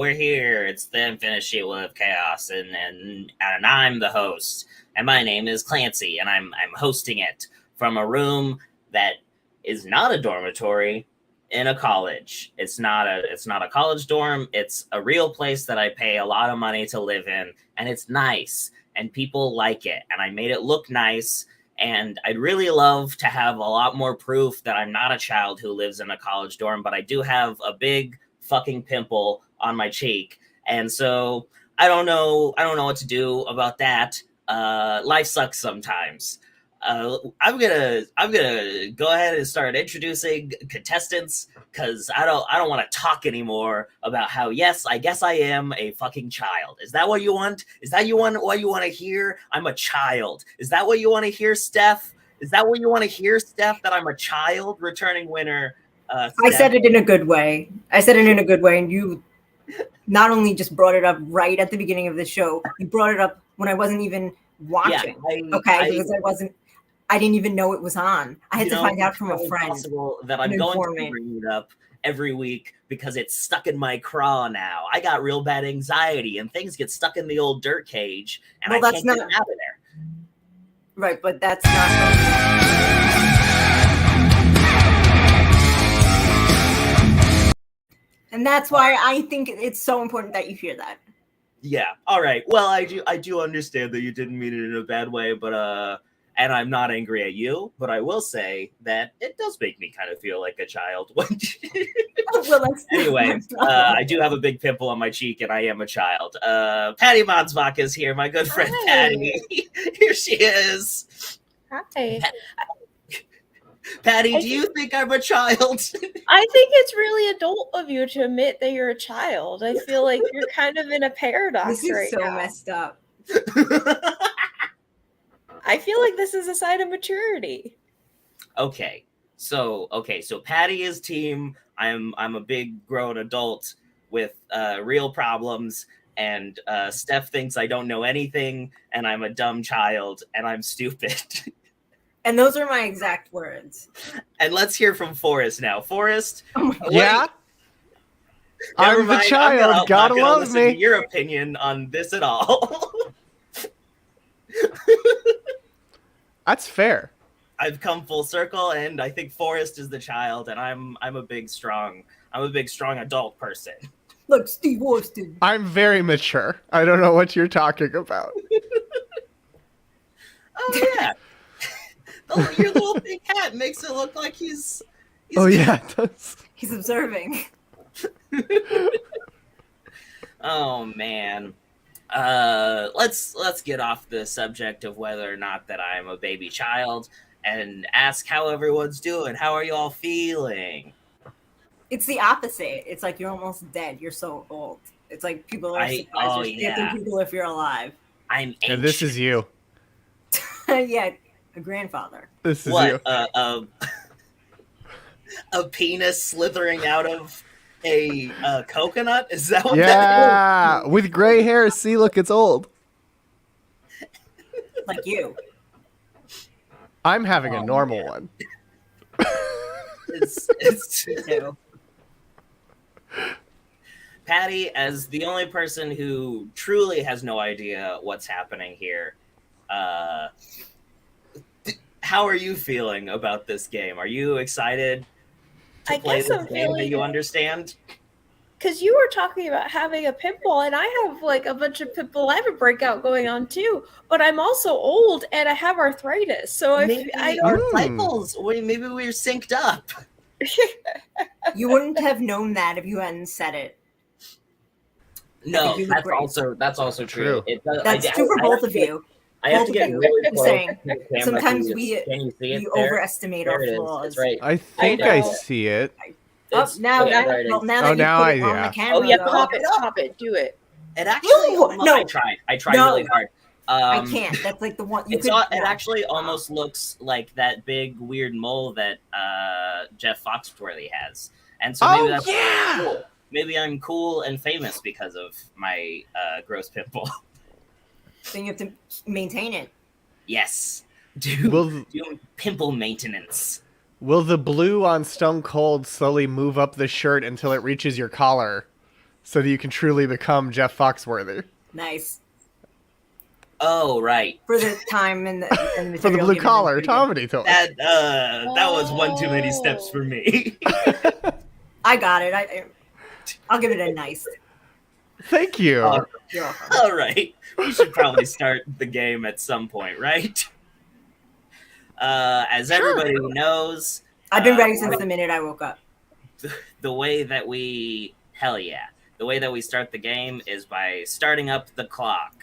we're here. It's the Infinite Shitwheel of Chaos, and I'm the host. And my name is Clancy, and I'm hosting it from a room that is not a dormitory in a college. It's not a college dorm. It's a real place that I pay a lot of money to live in, and it's nice, and people like it, and I made it look nice. And I'd really love to have a lot more proof that I'm not a child who lives in a college dorm, but I do have a big fucking pimple on my cheek. And so I don't know what to do about that. Life sucks sometimes. I'm gonna go ahead and start introducing contestants, because I don't want to talk anymore about how, yes, I guess I am a fucking child. Is that what you want? Is that what you want to hear? I'm a child. Is that what you want to hear, Steff? Is that what you want to hear, Steff? That I'm a child? Returning winner. I said it in a good way. And you not only just brought it up right at the beginning of the show, you brought it up when I wasn't even watching. Because I didn't even know it was on. I had to find out from a friend. Possible that I'm going to be bringing it up every week because it's stuck in my craw now. I got real bad anxiety, and things get stuck in the old dirt cage, and I can't get out of there. Right, but that's not. And that's why I think it's so important that you hear that. Yeah. All right. Well, I do understand that you didn't mean it in a bad way, but and I'm not angry at you, but I will say that it does make me kind of feel like a child. Anyway, I do have a big pimple on my cheek, and I am a child. Patti Mansbach is here, my good friend. Hi. Patti. Here she is. Hi. Patti, do you think I'm a child? I think it's really adult of you to admit that you're a child. I feel like you're kind of in a paradox right now. This is so messed up. I feel like this is a sign of maturity. Okay, so Patti is team. I'm a big grown adult with real problems, and Steff thinks I don't know anything, and I'm a dumb child, and I'm stupid. And those are my exact words. And let's hear from Forrest now. Forrest, yeah, I'm the child. Gotta love me. Your opinion on this at all? That's fair. I've come full circle, and I think Forrest is the child, and I'm a big strong adult person. Look, Steve Austin. I'm very mature. I don't know what you're talking about. Oh yeah, your little big hat makes it look like he's oh yeah, it does. He's observing. Oh man. Let's get off the subject of whether or not that I'm a baby child and ask how everyone's doing. How are you all feeling? It's the opposite. It's like you're almost dead. You're so old. It's like people are surprised you're skipping people if you're alive. I'm ancient. And this is you. Yeah, a grandfather. This is you. A penis slithering out of a coconut? Is that what that is? With gray hair. See, look, it's old. Like you. I'm having a normal one. It's true. Patti, as the only person who truly has no idea what's happening here, how are you feeling about this game? Are you excited to play this game that you understand? Because you were talking about having a pimple, and I have like a bunch of pimple. I have a breakout going on too, but I'm also old and I have arthritis. So maybe our cycles, maybe we're synced up. You wouldn't have known that if you hadn't said it. No, that's also true. That's true for both of you. I have to get really close. Saying, sometimes we overestimate our flaws. Right. I think I see it. Now that you put it on the camera. Oh yeah, pop it, do it. It actually, I tried really hard. I can't. That's like the one. It actually almost looks like that big weird mole that Jeff Foxworthy has, and so maybe that's cool. Maybe I'm cool and famous because of my gross pimple. Then you have to maintain it. Yes. Do pimple maintenance. Will the blue on Stone Cold slowly move up the shirt until it reaches your collar so that you can truly become Jeff Foxworthy. Nice. Oh, right. For the time and the For the blue collar comedy tour. That was one too many steps for me. I got it. I'll give it a nice. Thank you. You're welcome. All right. We should probably start the game at some point, right? As everybody knows, I've been ready since the minute I woke up. The way that we start the game is by starting up the clock.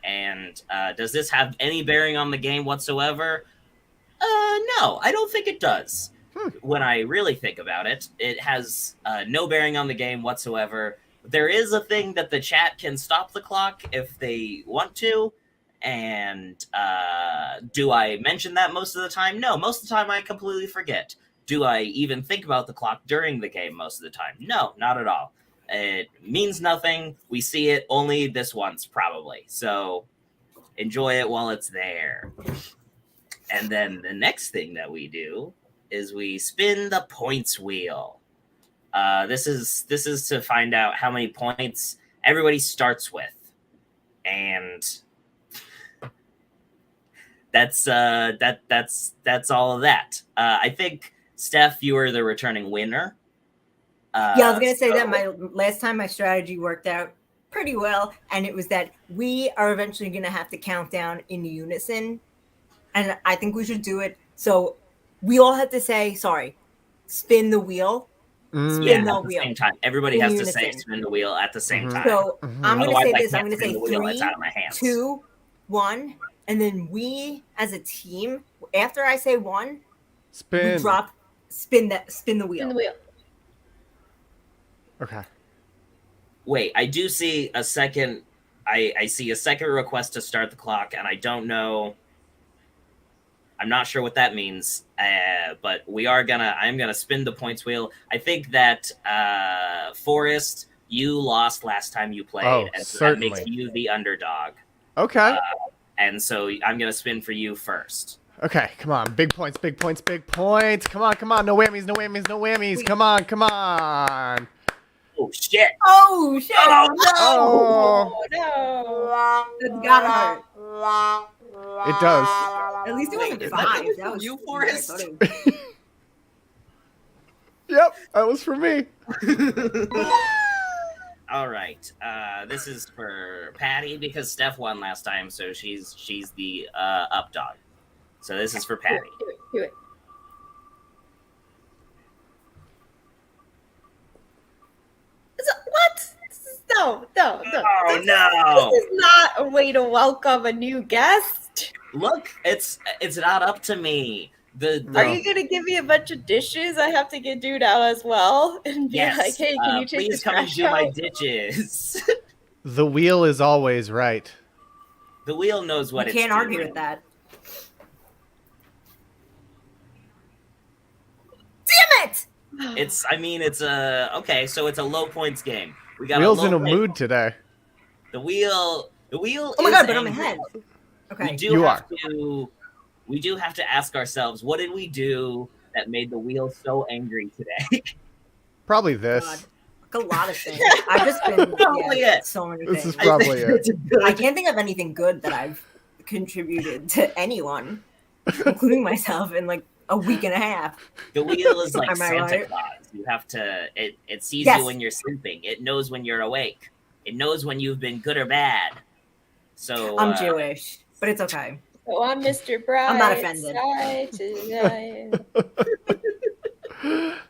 And does this have any bearing on the game whatsoever? No, I don't think it does. When I really think about it, it has no bearing on the game whatsoever. There is a thing that the chat can stop the clock if they want to. And do I mention that most of the time? No, most of the time I completely forget. Do I even think about the clock during the game most of the time? No, not at all. It means nothing. We see it only this once, probably. So enjoy it while it's there. And then the next thing that we do is we spin the points wheel. This is to find out how many points everybody starts with. And that's all of that. I think, Steff, you are the returning winner. I was going to say that last time my strategy worked out pretty well, and it was that we are eventually going to have to count down in unison, and I think we should do it. So we all have to say, spin the wheel. Spin the wheel. Same time. Everybody has to say spin the wheel at the same time. So I'm going to say this. I'm going to say 3, 2, 1, and then we, as a team, after I say 1, spin the wheel. Spin the wheel. Okay. Wait, I do see a second. I see a second request to start the clock, and I don't know. I'm not sure what that means. But I'm gonna spin the points wheel. I think that Forrest, you lost last time you played, and so that makes you the underdog. Okay. And so I'm gonna spin for you first. Okay, come on. Big points, big points, big points. Come on, come on. No whammies, no whammies, no whammies. Come on, come on. Oh, shit. Oh, shit. Oh, no. Oh, no. That's gotta hurt. It does. At least it wasn't 5. That was you, Forrest. Yep, that was for me. All right. This is for Patti because Steff won last time, so she's the up dog. So this is for Patti. Do it. What? No. Oh, no. This is not a way to welcome a new guest. Look, it's not up to me. Are you going to give me a bunch of dishes I have to get dude out as well? And be like, hey, can you take please come and do my dishes. The wheel is always right. The wheel knows what it's doing. You can't argue with that. Damn it! It's okay, so it's a low points game. We got Wheel's in a mood today. The wheel Oh my god, but I'm ahead. Okay. We do have to ask ourselves, what did we do that made the wheel so angry today? Probably this. God. Like a lot of things. I've just been so many things. This is probably it. I can't think of anything good that I've contributed to anyone, including myself, in like a week and a half. The wheel is like Santa right? Claus. You have to. It sees you when you're sleeping. It knows when you're awake. It knows when you've been good or bad. So I'm Jewish, but it's okay. So I'm Mr. Bright. I'm not offended.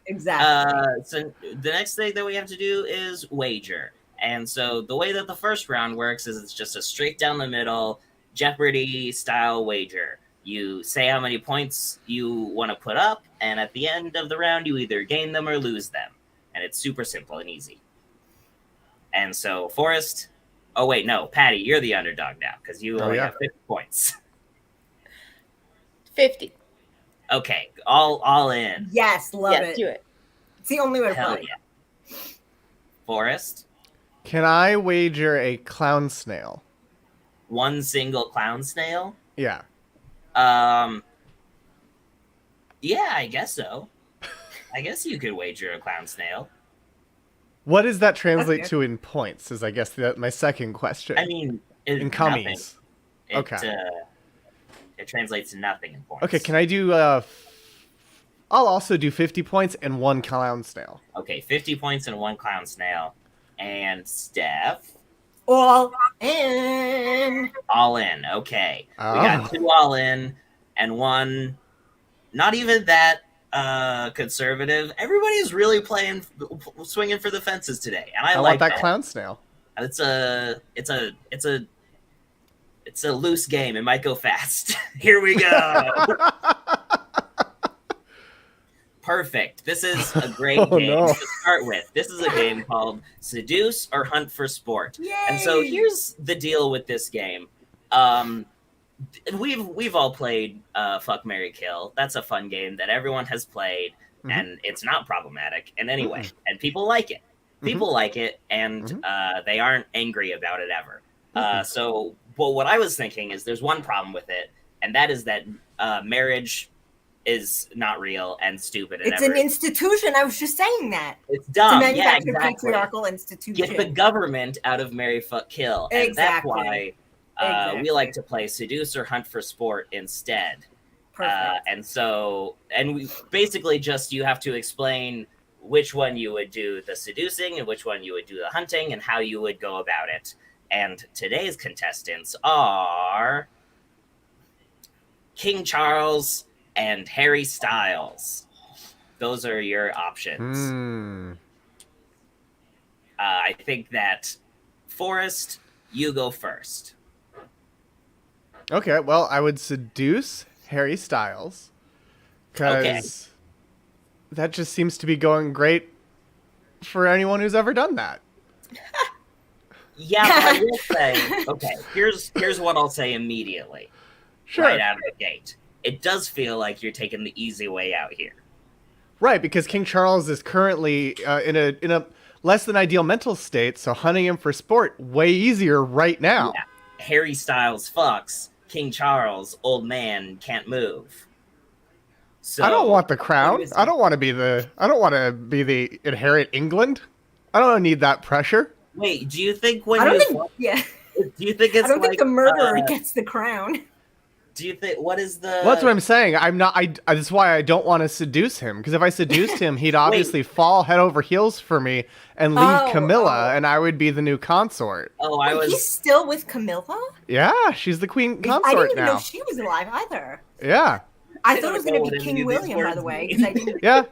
Exactly. So the next thing that we have to do is wager. And so the way that the first round works is it's just a straight down the middle Jeopardy style wager. You say how many points you want to put up, and at the end of the round, you either gain them or lose them. And it's super simple and easy. And so, Forrest... Oh, wait, no. Patti, you're the underdog now, because you only have 50 points. 50. Okay, all in. Yes, love it. Do it. It's the only way to play. Yeah. Forrest? Can I wager a clown snail? One single clown snail? Yeah. Yeah, I guess so. I guess you could wager a clown snail. What does that translate to in points? Is I guess my second question. I mean, in cummies. Okay. It translates to nothing in points. Okay, can I do? I'll also do 50 points and 1 clown snail. Okay, 50 points and 1 clown snail, and Steff. All in. All in. Okay, Oh. we got 2 all in and 1. Not even that conservative. Everybody's really swinging for the fences today, and I like want that clown snail. It's a loose game. It might go fast. Here we go. Perfect. This is a great game to start with. This is a game called Seduce or Hunt for Sport. Yay! And so here's the deal with this game. We've all played Fuck, Marry, Kill. That's a fun game that everyone has played, and it's not problematic in any way. And people like it. People like it, and they aren't angry about it ever. So what I was thinking is there's one problem with it, and that is that marriage is not real and stupid. And it's an institution. I was just saying that. It's dumb. It's a manufactured patriarchal institution. Get the government out of marry, fuck, kill. And Exactly. that's why we like to play Seduce or Hunt for Sport instead. Perfect. And we basically just, you have to explain which one you would do the seducing and which one you would do the hunting and how you would go about it. And today's contestants are King Charles and Harry Styles. Those are your options. I think that Forrest, you go first. Okay, well, I would seduce Harry Styles because that just seems to be going great for anyone who's ever done that. Yeah, but I will say, okay, here's what I'll say immediately. Sure. Right out of the gate. It does feel like you're taking the easy way out here. Right, because King Charles is currently in a less than ideal mental state, so hunting him for sport way easier right now. Yeah. Harry Styles fucks. King Charles, old man, can't move. So I don't want the crown. I don't want to be the inherit England. I don't need that pressure. Wait, do you think when I don't you think. Yeah. do you think it's I don't like think the murderer gets the crown. Do you think what is the Well, that's what I'm saying. I'm not. That's why I don't want to seduce him, because if I seduced him, he'd obviously fall head over heels for me and leave Camilla, and I would be the new consort. Oh, He's still with Camilla? Yeah, she's the queen consort now. I didn't even know she was alive either. Yeah. I thought it was going to be King William, by the way. I didn't, yeah.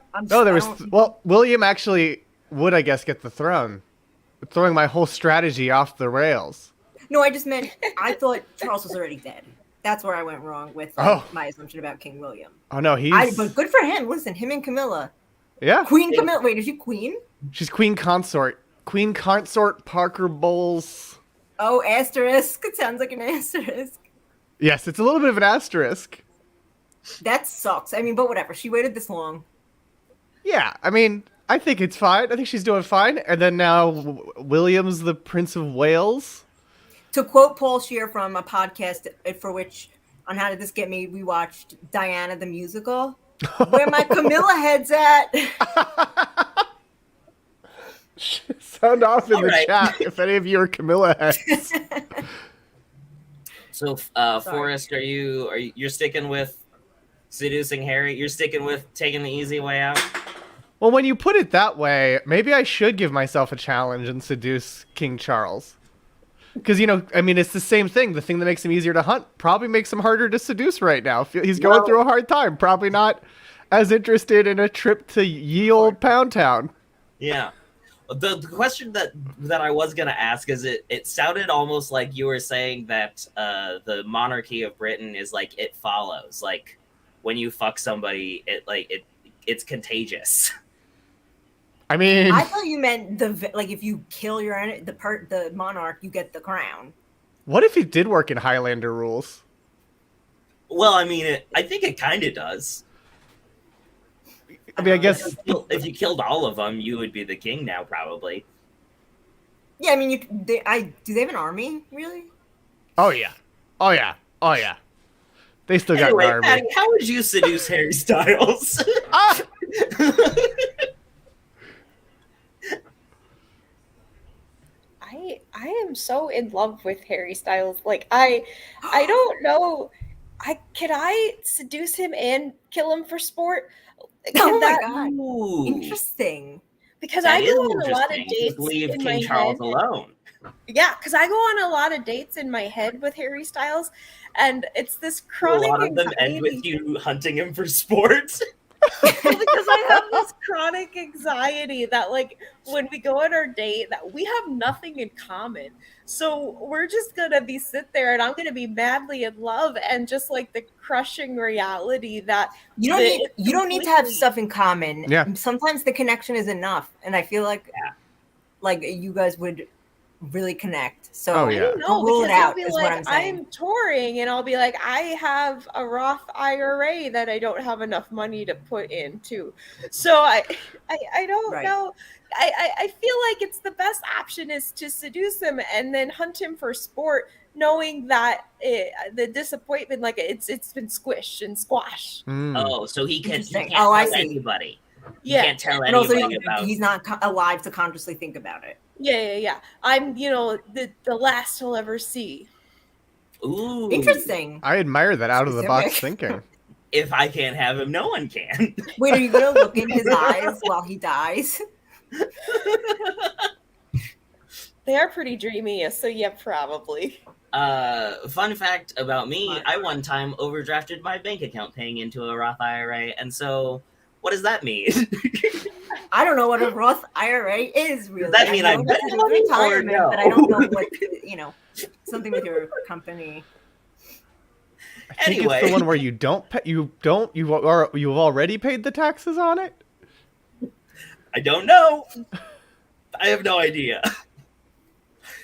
William actually would, I guess, get the throne. Throwing my whole strategy off the rails. No, I just meant I thought Charles was already dead. That's where I went wrong with my assumption about King William. Oh no, but good for him. Listen, him and Camilla. Yeah. Queen Camilla. Wait, is she queen? She's queen consort. Queen consort Parker Bowles. Oh, asterisk. It sounds like an asterisk. Yes, it's a little bit of an asterisk. That sucks. I mean, but whatever. She waited this long. Yeah, I mean, I think it's fine. I think she's doing fine. And then now William's the Prince of Wales. To quote Paul Scheer from a podcast for which, on How Did This Get Me, we watched Diana the Musical. Where my Camilla head's at. Sound off in the chat if any of you are Camilla heads. So, Forrest, you're sticking with seducing Harry? You're sticking with taking the easy way out? Well, when you put it that way, maybe I should give myself a challenge and seduce King Charles. Because, it's the same thing. The thing that makes him easier to hunt probably makes him harder to seduce right now. He's going through a hard time. Probably not as interested in a trip to ye old Pound Town. Yeah. The question that I was going to ask is it sounded almost like you were saying that the monarchy of Britain is like It Follows. Like, when you fuck somebody, it's contagious. I mean, I thought you meant if you kill the monarch, you get the crown. What if it did work in Highlander rules? Well, I mean, I think it kind of does. I mean, I guess if you killed all of them, you would be the king now, probably. Yeah, I mean, do they have an army, really? Oh yeah. They still got an army. Patti, how would you seduce Harry Styles? I am so in love with Harry Styles. Like I don't know. Can I seduce him and kill him for sport? Oh my That, god. Ooh, Interesting. because that I go is on a lot of interesting. Just dates leave in King my Charles head. alone. Yeah, because I go on a lot of dates in my head with Harry Styles, and it's this A chronic lot of them end with anxiety. you hunting him for sports. Well, because I have this chronic anxiety that, like, when we go on our date, that we have nothing in common. So we're just gonna be sit there, and I'm gonna be madly in love, and just like the crushing reality that You don't need to have stuff in common. Yeah. Sometimes the connection is enough, and I feel like like you guys would really connect. So Oh, I yeah. don't know, rule it because he'll out be is what like, I'm saying. I'm touring, and I'll be like, I have a Roth IRA that I don't have enough money to put into. So I don't Right. know. I feel like it's the best option is to seduce him and then hunt him for sport, knowing that the disappointment, like it's been squished and squashed. Oh, so he can't Interesting. tell I see. anybody. He Yeah. can't tell And also, anybody about. he's not alive to consciously think about it. Yeah. I'm, the last he'll ever see. Ooh, Interesting. I admire that out of the box Specific. thinking. if I can't have him, no one can. Wait, are you gonna look in his eyes while he dies? They are pretty dreamy, so yeah, probably. Fun fact about me, I one time overdrafted my bank account paying into a Roth IRA, and so what does that mean? I don't know what a Roth IRA is really. Does that mean I know bet that's money or retirement, no? but I don't know what something with your company. I think Anyway. it's the one where you've already paid the taxes on it. I don't know. I have no idea.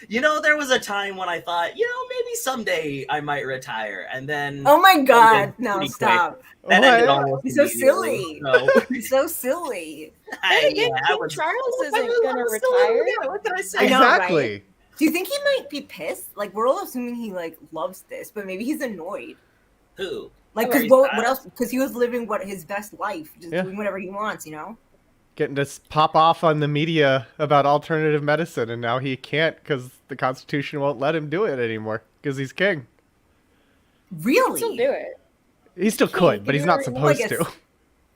There was a time when I thought, maybe someday I might retire, and then Oh my god! ended No, pretty stop! that What? ended almost He's so immediately, silly. so- He's so silly. Then again, I King was- Charles I isn't was gonna still in retire. there, what can I say? I know, Exactly. right? Do you think he might be pissed? Like, we're all assuming he loves this, but maybe he's annoyed. Who? Like, Harry because what Styles? else? Because he was living his best life, just Yeah. doing whatever he wants, Getting to pop off on the media about alternative medicine, and now he can't because the Constitution won't let him do it anymore because he's king. Really? Still do it. He still could, but he's not supposed Like, to.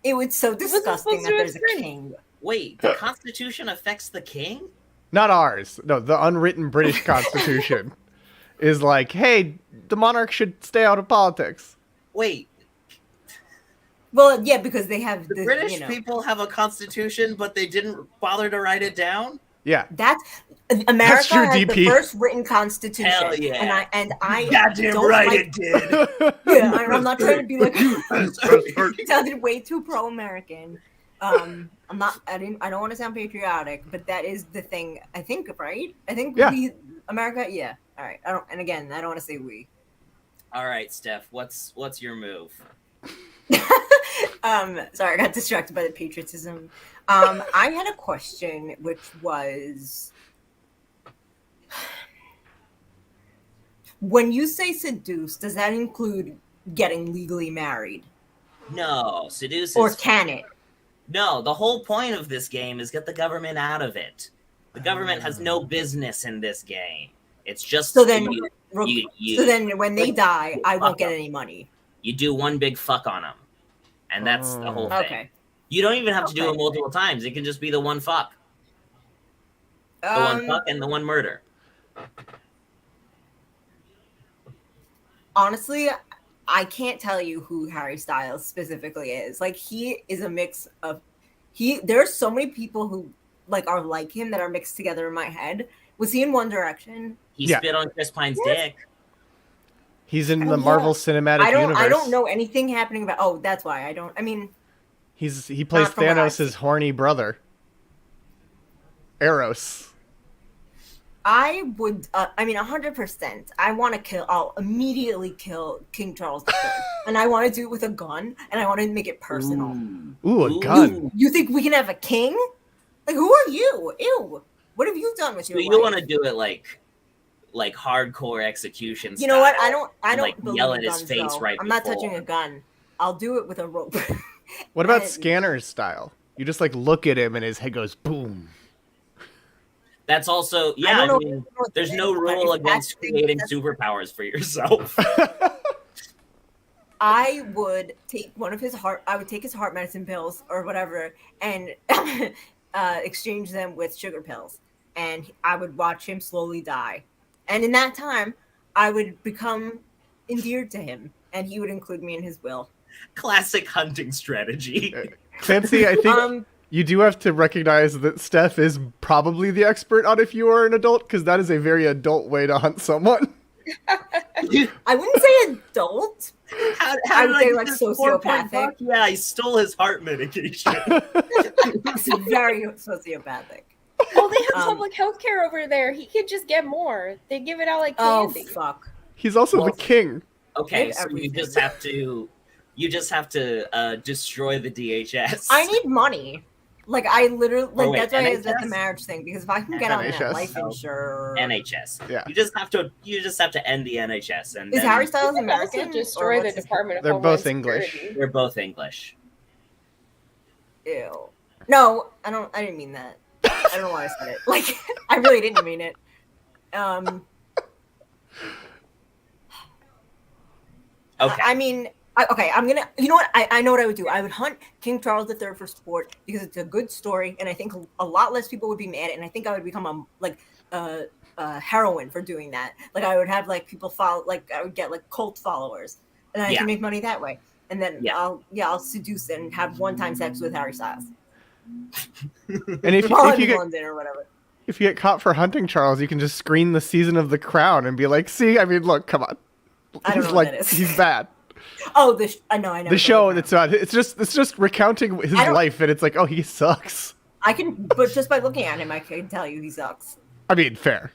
It was so disgusting supposed that to there's a explain? king. Wait, the Constitution affects the king? Not ours. No, the unwritten British Constitution is like, hey, the monarch should stay out of politics. Wait, Well, yeah, because they have the British people have a constitution, but they didn't bother to write it down? Yeah. That's America true, has DP. the first written constitution. Hell yeah. And I Goddamn don't right like, it did. Yeah, I'm not trying to be like it sounded way too pro-American. I'm not. I don't want to sound patriotic, but that is the thing. I think, right? I think Yeah. America. Yeah. All right. I don't want to say we. All right, Steff, what's your move? Sorry, I got distracted by the patriotism. I had a question, which was, when you say seduce, does that include getting legally married, No, Seduce or is... can it? No, the whole point of this game is get the government out of it. The government has no business in this game. It's just... So then, you- so then, when they die, I won't get any money. You do one big fuck on them. And that's the whole thing. Okay. You don't even have to do Okay. it multiple times. It can just be the one fuck. The one fuck and the one murder. Honestly, I can't tell you who Harry Styles specifically is. Like, he is a mix of there's so many people who are like him that are mixed together in my head. Was he in One Direction? He Yeah. spit on Chris Pine's Yes. dick. He's in Oh, the yeah. Marvel Cinematic Universe. I don't know anything happening about. Oh, that's why I don't. I mean, He plays Not from what I've Thanos' horny brother, Eros. I would. 100%. I want to kill. I'll immediately kill King Charles III, and I want to do it with a gun, and I want to make it personal. Ooh, a gun. You think we can have a king? Like, who are you? Ew. What have you done with So your you life? want to do it like hardcore execution You know what? style. I don't like, believe yell in at his guns, face though. right I'm not before. touching a gun. I'll do it with a rope. What about And- Scanner's style? You just look at him and his head goes boom. That's also there's no rule against creating superpowers for yourself. I would take his heart medicine pills or whatever and exchange them with sugar pills, and I would watch him slowly die. And in that time, I would become endeared to him, and he would include me in his will. Classic hunting strategy. Clancy, I think you do have to recognize that Steff is probably the expert on if you are an adult, because that is a very adult way to hunt someone. I wouldn't say adult. I would say like sociopathic. Yeah, I stole his heart medication. It's very sociopathic. Oh, they have public health care over there. He could just get more. They give it out like candy. Oh, fuck. He's also the king. Okay, so you just have to destroy the DHS. I need money. Like, I literally, that's why it's the marriage thing, because if I can get on that life insurance. NHS. Yeah. You just have to end the NHS. And is Harry Styles American? Also destroy the Department of They're Homeland both English. Security. They're both English. Ew. No, I didn't mean that. I don't know why I said it. Like, I really didn't mean it. Okay. I mean, I'm gonna. You know what? I know what I would do. I would hunt King Charles III for sport because it's a good story, and I think a lot less people would be mad. And I think I would become a heroine for doing that. Like, I would have like people follow. Like, I would get like cult followers, and I can make money that way. And then I'll seduce and have one-time sex with Harry Styles. And if you get London or whatever. If you get caught for hunting Charles, you can just screen the season of The Crown and be like, "See, I mean, look, come on." I don't know what that is. He's bad. Oh, I know. The show that's bad. It's just recounting his life, and it's like, oh, he sucks. But just by looking at him, I can tell you he sucks. I mean, fair.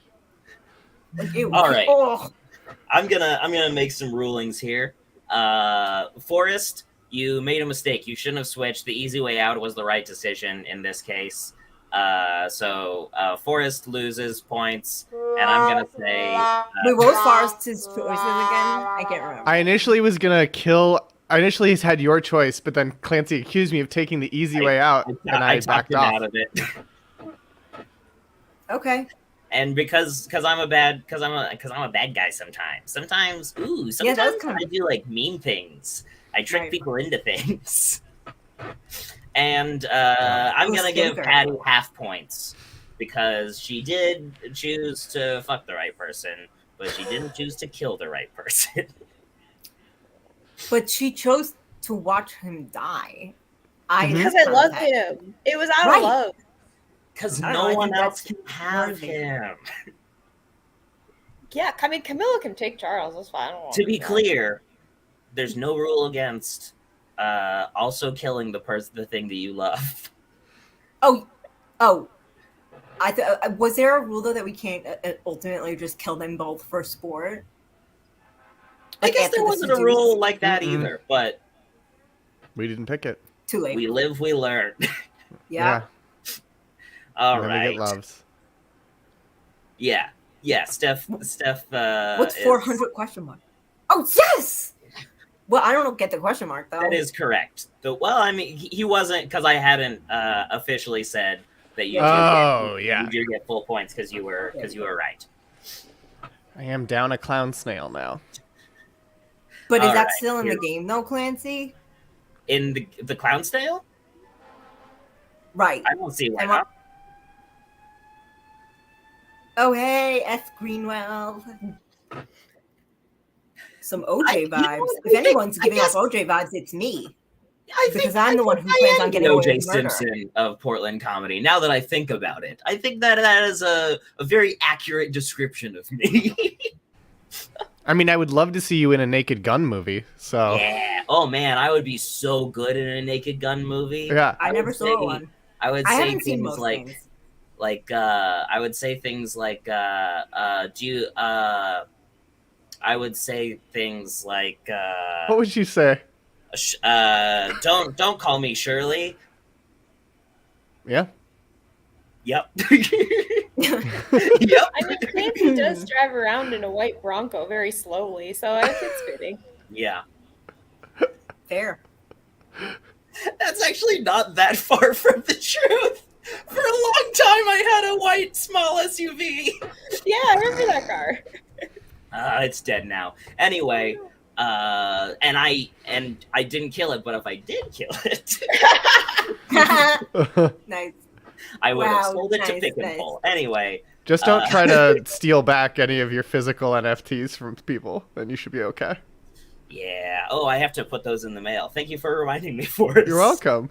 Like, ew. All right. Oh. I'm gonna make some rulings here. Forrest, you made a mistake. You shouldn't have switched. The easy way out was the right decision in this case. So Forrest loses points, and I'm gonna say. Wait, what was Forrest's choices again? I can't remember. I initially was gonna kill. I initially had your choice, but then Clancy accused me of taking the easy way out, and I backed off. Out of it. Okay. And because I'm a bad guy sometimes. Sometimes I do like mean things. I trick people into things. And I'm gonna give Patti half points because she did choose to fuck the right person, but she didn't choose to kill the right person. But she chose to watch him die. Because I loved him. It was out of love. Because no one else can have him. Yeah, I mean, Camilla can take Charles. That's fine. To be clear, there's no rule against also killing the thing that you love. Oh. Was there a rule though that we can't ultimately just kill them both for sport? I guess there wasn't a rule like that either, but we didn't pick it. Too late. We live, we learn. Yeah. All then right. We get loves. Yeah. Steff. What's 400 question mark? Oh yes. Well, I don't get the question mark though. That is correct. I mean, he wasn't because I hadn't officially said that you. You did get full points because you were right. I am down a clown snail now. But is that still in the game though, Clancy? In the clown snail? Right. I don't see why not. Oh hey, S. Greenwell. Some OJ vibes. If anyone's giving off OJ vibes, it's me. Because I'm the one who plans on getting away with OJ Simpson of Portland comedy. Now that I think about it, I think that is a very accurate description of me. I mean, I would love to see you in a Naked Gun movie. So yeah. Oh man, I would be so good in a Naked Gun movie. Yeah. I never saw one. I would say things like things. I would say things like I would say things like what would you say? Don't call me Shirley. Yeah. Yep. Yep. I mean, Clancy does drive around in a white Bronco very slowly, so I think it's fitting. Yeah. Fair. That's actually not that far from the truth. For a long time, I had a white small SUV. Yeah, I remember that car. It's dead now. Anyway, and I didn't kill it, but if I did kill it, Nice. I would have Wow, sold it to nice, Pick and nice. Pull. Anyway, Just don't try to steal back any of your physical NFTs from people. Then you should be okay. yeah. Oh, I have to put those in the mail. Thank you for reminding me, Forrest. You're welcome.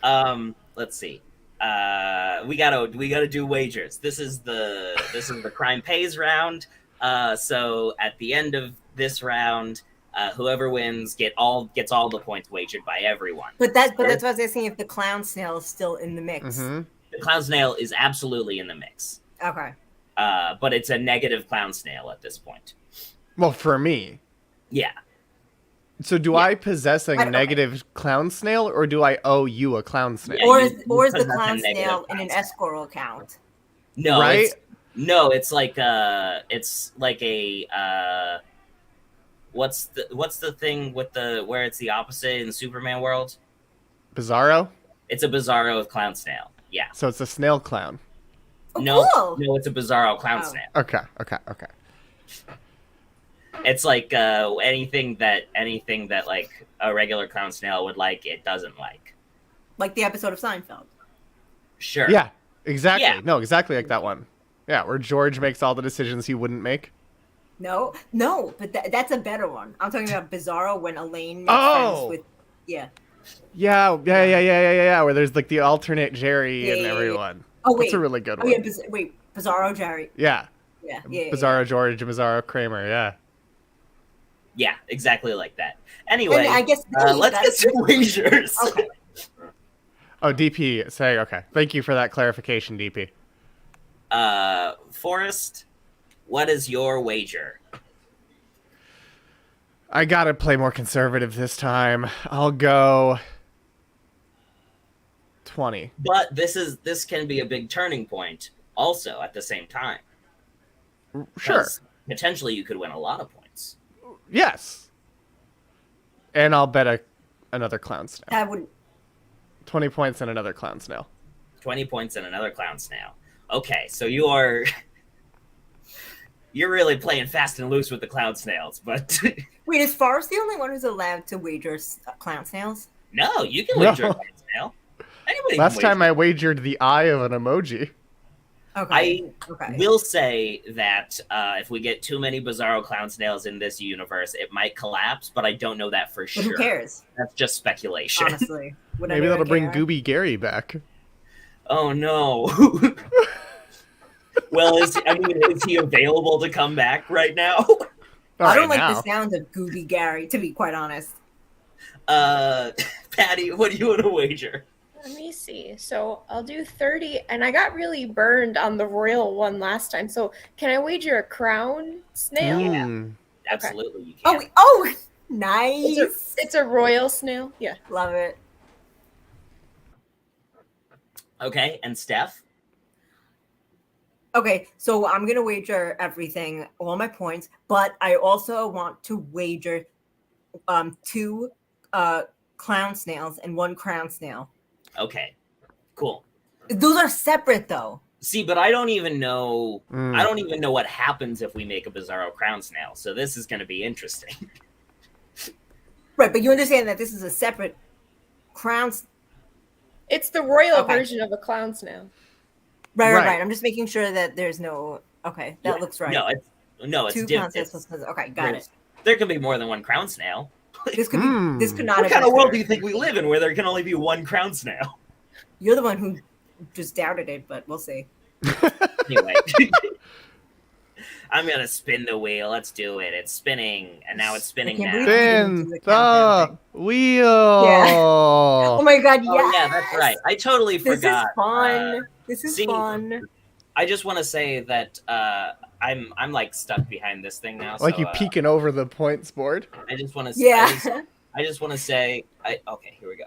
Let's see. We gotta do wagers. This is the crime pays round. So at the end of this round, whoever wins gets all the points wagered by everyone. But that's what I was asking, if the clown snail is still in the mix. Mm-hmm. The clown snail is absolutely in the mix. Okay. But it's a negative clown snail at this point. Well, for me. Yeah. So do I possess a negative clown snail, or do I owe you a clown snail? Yeah, Or you is the possess a clown negative snail in clown an snail. escrow account? No, Right? it's like a what's the thing with where it's the opposite in Superman world? Bizarro? It's a Bizarro clown snail. Yeah. So it's a snail clown. Oh, No, cool. no, it's a Bizarro clown Oh. snail. Okay. It's like anything that like a regular clown snail would like, it doesn't like. Like the episode of Seinfeld. Sure. Yeah, exactly. Yeah. No, exactly like that one. Yeah, where George makes all the decisions he wouldn't make. No, but that's a better one. I'm talking about Bizarro when Elaine makes Oh! friends with. Yeah. Yeah. Where there's like the alternate Jerry and Yeah. everyone. Oh wait. That's a really good Oh one. yeah. Bizarro Jerry. Yeah. Yeah. Bizarro George and Bizarro Kramer. Yeah. Yeah, exactly like that. Anyway, I guess let's get some wagers. Okay. Oh, DP. Say okay. Thank you for that clarification, DP. Forrest, what is your wager? I gotta play more conservative this time. I'll go 20. But this can be a big turning point also at the same time. Sure. 'Cause potentially you could win a lot of points. Yes. And I'll bet another clown snail. That would. 20 points and another clown snail. 20 points and another clown snail. Okay, so you're really playing fast and loose with the clown snails, but Wait, is Forrest the only one who's allowed to wager clown snails? no, you can wager a No. clown snail. Anybody Last can time wager. I wagered the eye of an emoji. Okay. I will say that if we get too many Bizarro clown snails in this universe, it might collapse, but I don't know that for But sure. who cares? That's just speculation. Honestly. Would Maybe anyone that'll bring care? Gooby Gary back. Oh no. Well, is he available to come back right now? I don't Right like now. the sound of Gooby Gary, to be quite honest. Patti, what do you want to wager? Let me see. So I'll do 30, and I got really burned on the royal one last time. So can I wager a crown snail? Mm. Absolutely, you can. Nice. It's a royal snail. Yeah. Love it. Okay, and Steff? Okay, so I'm gonna wager everything, all my points, but I also want to wager 2 clown snails and 1 crown snail. Okay, cool. Those are separate though. See, but I don't even know. Mm. I don't even know what happens if we make a Bizarro crown snail. So this is going to be interesting. Right, but you understand that this is a separate crown. It's the royal Okay. version of a clown snail. Right. I'm just making sure that there's no. Okay, that Yeah. looks right. No, it's 2 different. crown snails. Okay, got it. There can be more than one crown snail. This could be. This could not. What have kind been of world fair. do you think we live in where there can only be one crown snail? You're the one who just doubted it, but we'll see. Anyway, I'm gonna spin the wheel. Let's do it. It's spinning, and now it's spinning can't now. believe it. Spin Do the countdown the wheel. Yeah. Oh my god! Yes. Oh yeah, that's right. I totally This forgot. is fun. This is see, fun. I just want to say that I'm like stuck behind this thing now. Like so, you peeking over the points board. I just want to. Yeah. I just want to say. Okay, here we go.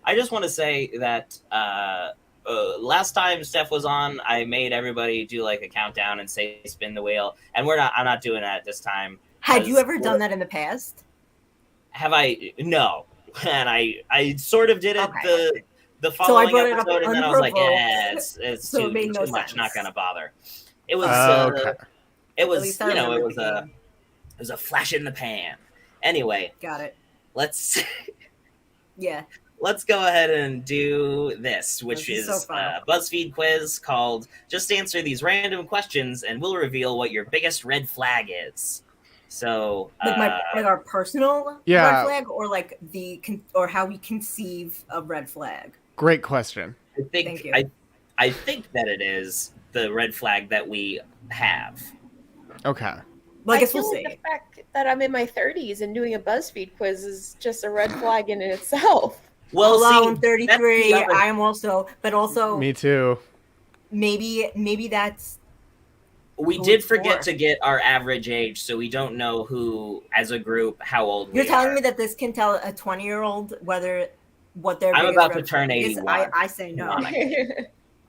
I just want to say that last time Steff was on, I made everybody do like a countdown and say spin the wheel, and I'm not doing that this time. Had you Because- ever done that in the past? Have I? No. And I sort of did it Okay. the So I following brought it up episode, and then I was like, unprovoked, it's so it too made no much. sense. Not gonna bother. It was Okay. it At was least I it remember was the a game. it was a flash in the pan. Anyway, Got it. let's Yeah. let's go ahead and do this, which This is is so fun. a BuzzFeed quiz called "Just Answer These Random Questions, and we'll reveal what your biggest red flag is." So, Like our personal Yeah. red flag, or like or how we conceive a red flag. Great question. I think Thank you. I think that it is the red flag that we have. Okay. Well, I guess feel we'll like see. the fact that I'm in my 30s and doing a BuzzFeed quiz is just a red flag in itself. Well, Hello, see, I'm that's 33. the other- I am also, but also Me too. maybe that's we who did it's forget for. to get our average age, so we don't know who, as a group, how old You're we telling are. me that this can tell a 20-year-old what their I'm biggest about to red turn flag is? 81. I say no.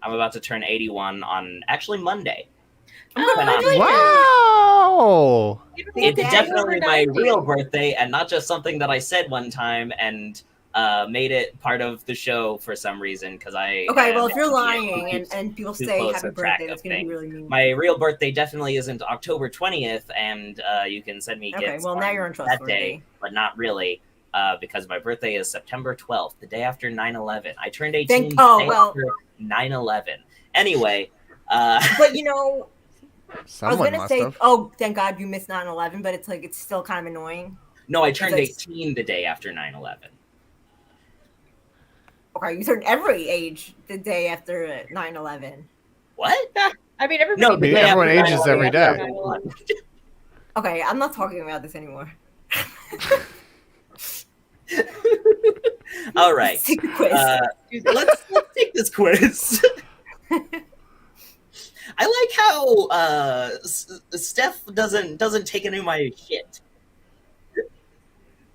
I'm about to turn 81 on actually Monday. Oh, Wow. It's Dad, definitely over my 90. real birthday, and not just something that I said one time and made it part of the show for some reason, because I Okay, well, if you're yeah, lying and people too say close happy to track birthday, of that's going to be things. really mean. My real birthday definitely isn't October 20th, and you can send me Okay, gifts well, now you're that untrustworthy. day, but not really, because my birthday is September 12th, the day after 9/11. I turned 18 the day after 9/11. Anyway, but you know, Someone I was gonna must say, have. oh, thank God you missed 9/11, but it's like it's still kind of annoying. no, I turned Because 18 the day after 9/11. Okay, you turned every age the day after 9/11. What? I mean, everybody. No, the day everyone after ages 9/11, every day. 9/11. Okay, I'm not talking about this anymore. All right. Let's take the quiz. Let's take this quiz. I like how Steff doesn't take any of my shit.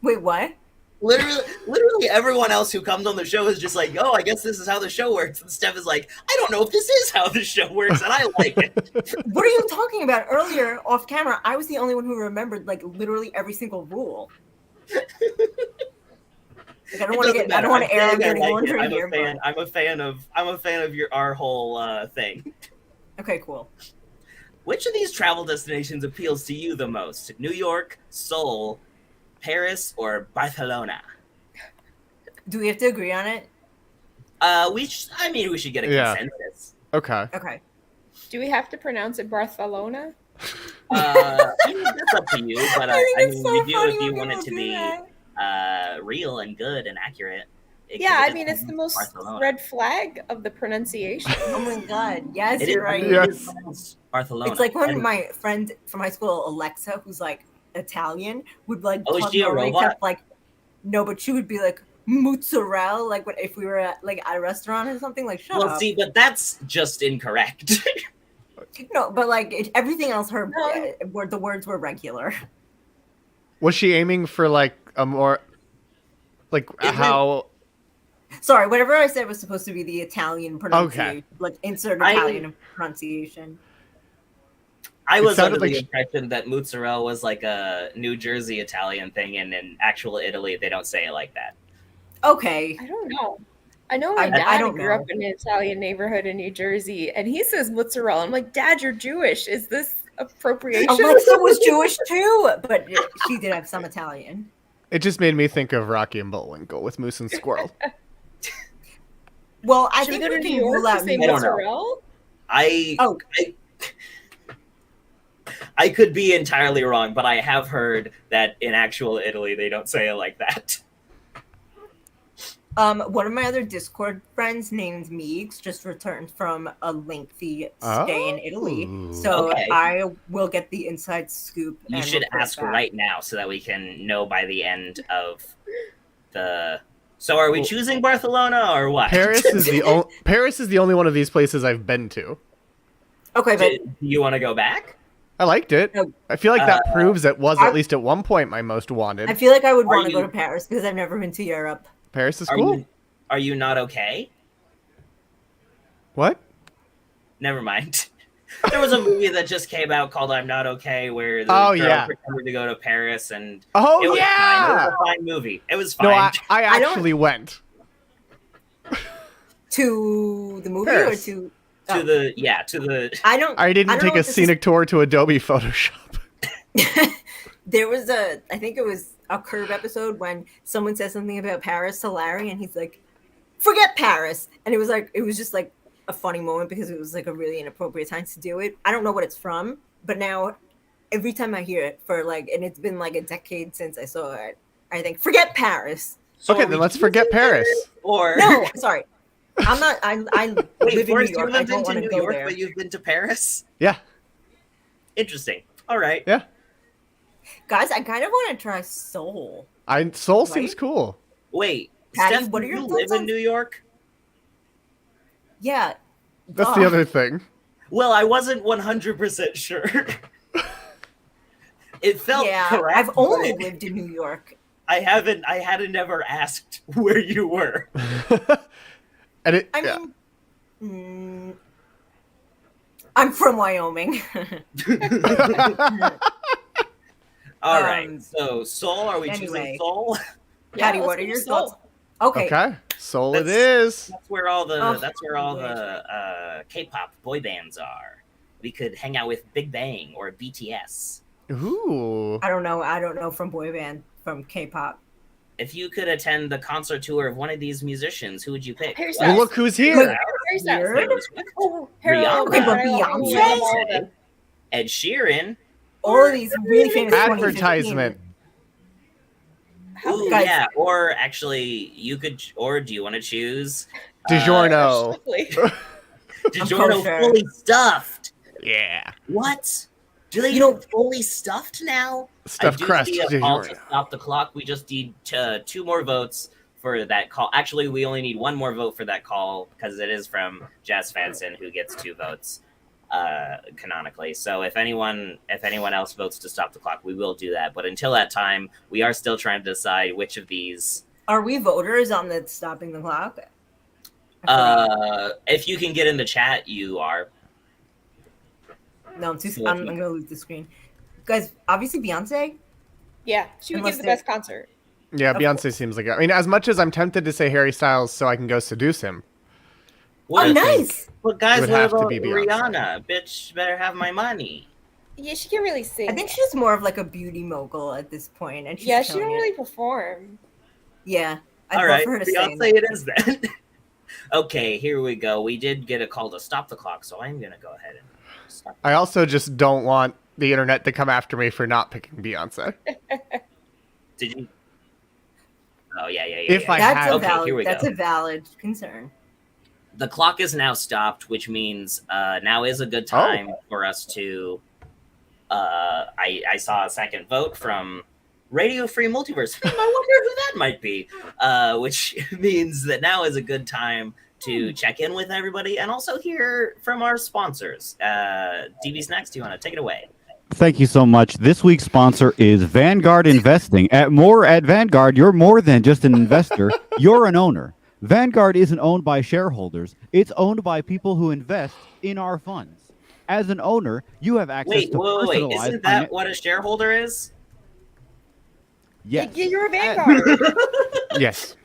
Wait, what? Literally everyone else who comes on the show is just like, oh, I guess this is how the show works. And Steff is like, I don't know if this is how the show works, and I like it. What are you talking about? Earlier, off camera, I was the only one who remembered like literally every single rule. Like, I don't want to air dirty laundry here. I'm a fan of our whole thing. Okay, cool. Which of these travel destinations appeals to you the most? New York, Seoul, Paris, or Barcelona? Do we have to agree on it? We should get a consensus. Okay. Okay. Do we have to pronounce it Barcelona? That's up to you, but I think it's so we do funny if you when want it people to do be that. real and good and accurate. Yeah, I mean, it's the most red flag of the pronunciation. Oh my God! Yes, It you're is- right. it is pronounced Barcelona. It's like when And- my friend from high school, Alexa, who's like Italian, would like Oh, is talk she a normally, robot? except like no, but she would be like mozzarella, like what if we were at a restaurant or something. Like shut well, up. see, but that's just incorrect. No, but like everything else, the words were regular. Was she aiming for like a more like how? Sorry, whatever I said was supposed to be the Italian pronunciation. Okay. Like insert Italian pronunciation. I It was under sounded the like impression that mozzarella was like a New Jersey Italian thing, and in actual Italy, they don't say it like that. Okay. I don't know. I know my I dad don't grew know. up in an Italian neighborhood in New Jersey, and he says mozzarella. I'm like, Dad, you're Jewish. Is this appropriation? Alexa was Jewish too, but she did have some Italian. It just made me think of Rocky and Bullwinkle with Moose and Squirrel. Well, I Should we think go we to can New York rule to out say I don't know. mozzarella? I could be entirely wrong, but I have heard that in actual Italy, they don't say it like that. One of my other Discord friends named Meeks just returned from a lengthy stay in Italy. Oh. So Okay. I will get the inside scoop. You and should report ask back. right now so that we can know by the end of the. So, are we choosing Barcelona or what? Paris is the only one of these places I've been to. Okay, but Do you want to go back? I liked it. No. I feel like that proves it was I- at least at one point my most wanted. I feel like I would Are want to you- go to Paris because I've never been to Europe. Paris is cool. Are you not okay? What? Never mind. There was a movie that just came out called "I'm Not Okay," where the Oh, girl yeah. pretended to go to Paris, and Oh it was fine. It yeah. was a fine movie. It was fine. No, I I don't- actually went. To the movie Paris. or to To the I didn't take know a if this scenic tour to Adobe Photoshop. There was I think it was a Curb episode when someone said something about Paris to Larry, and he's like, "Forget Paris," and it was just like a funny moment because it was like a really inappropriate time to do it. I don't know what it's from, but now every time I hear it and it's been like a decade since I saw it, I think, "Forget Paris." So Okay, then let's forget Paris. Or No, sorry. I'm not. I wait, live in New Forrest, York. you I lived don't into want to New go York, there. but you've been to Paris? Yeah. Interesting. All right. Yeah. Guys, I kind of want to try Seoul. Seoul seems cool. Wait, Patti, Steff, what do are your you thoughts live in on- New York? Yeah. That's duh. the other thing. Well, I wasn't 100% sure. It felt correct. I've only but lived in New York. I hadn't ever asked where you were. And it. I yeah. mean, I'm from Wyoming. All right. So Seoul, are we choosing anyway. Seoul? Patty, let's what are do your Seoul. thoughts? Okay. Okay. Seoul it That's- is. That's where all the Oh, K-pop boy bands are. We could hang out with Big Bang or BTS. Ooh. I don't know from boy band, from K-pop. If you could attend the concert tour of one of these musicians, who would you pick? Harry Well, Styles. look who's here. Look, Harry Styles. Weird. Taylor Swift, Oh, Rihanna. Okay, but I love Beyonce. all of them. Ed Sheeran. All of these really famous Advertisement. 2015. Ooh, Guys. yeah. Or actually, you could. Or do you want to choose DiGiorno. DiGiorno kosher. fully stuffed? Yeah. What? Do they You know- fully stuffed now? Stuffed crust. See a call to DiGiorno. stop the clock. We just need 2 more votes for that call. Actually, we only need 1 more vote for that call because it is from Jazz Fanson, who gets 2 votes canonically. So if anyone else votes to stop the clock, we will do that. But until that time, we are still trying to decide which of these. Are we voters on the stopping the clock? I forgot. If you can get in the chat, you are. No, I'm So I'm gonna lose the screen. Guys, obviously Beyonce. Yeah, she would Unless give the they're- best concert. Yeah, Of Beyonce course. seems like it. I mean, as much as I'm tempted to say Harry Styles so I can go seduce him. What Oh, if- nice. But guys, would what have to about be Beyonce. Rihanna? Bitch, better have my money. Yeah, she can really sing. I think she's more of like a beauty mogul at this point, and she's yeah, she killing don't it. really perform. Yeah, I'd All love right, for her to Beyonce sing. it is then. Okay, here we go. We did get a call to stop the clock, so I'm gonna go ahead and stop. I also just don't want the internet to come after me for not picking Beyonce. Did you? Oh yeah. If I That's had- a Okay, valid. here we That's go. a valid concern. The clock is now stopped, which means now is a good time for us to. I saw a second vote from Radio Free Multiverse. I wonder who that might be. Which means that now is a good time to check in with everybody and also hear from our sponsors. DB's next. Do you want to take it away? Thank you so much. This week's sponsor is Vangaurd Investing. At Vangaurd, you're more than just an investor, you're an owner. Vangaurd isn't owned by shareholders. It's owned by people who invest in our funds. As an owner, you have access Wait, to wait. personalized Isn't that what a shareholder is? Yes. Yeah, you're a Vanguard. Yes.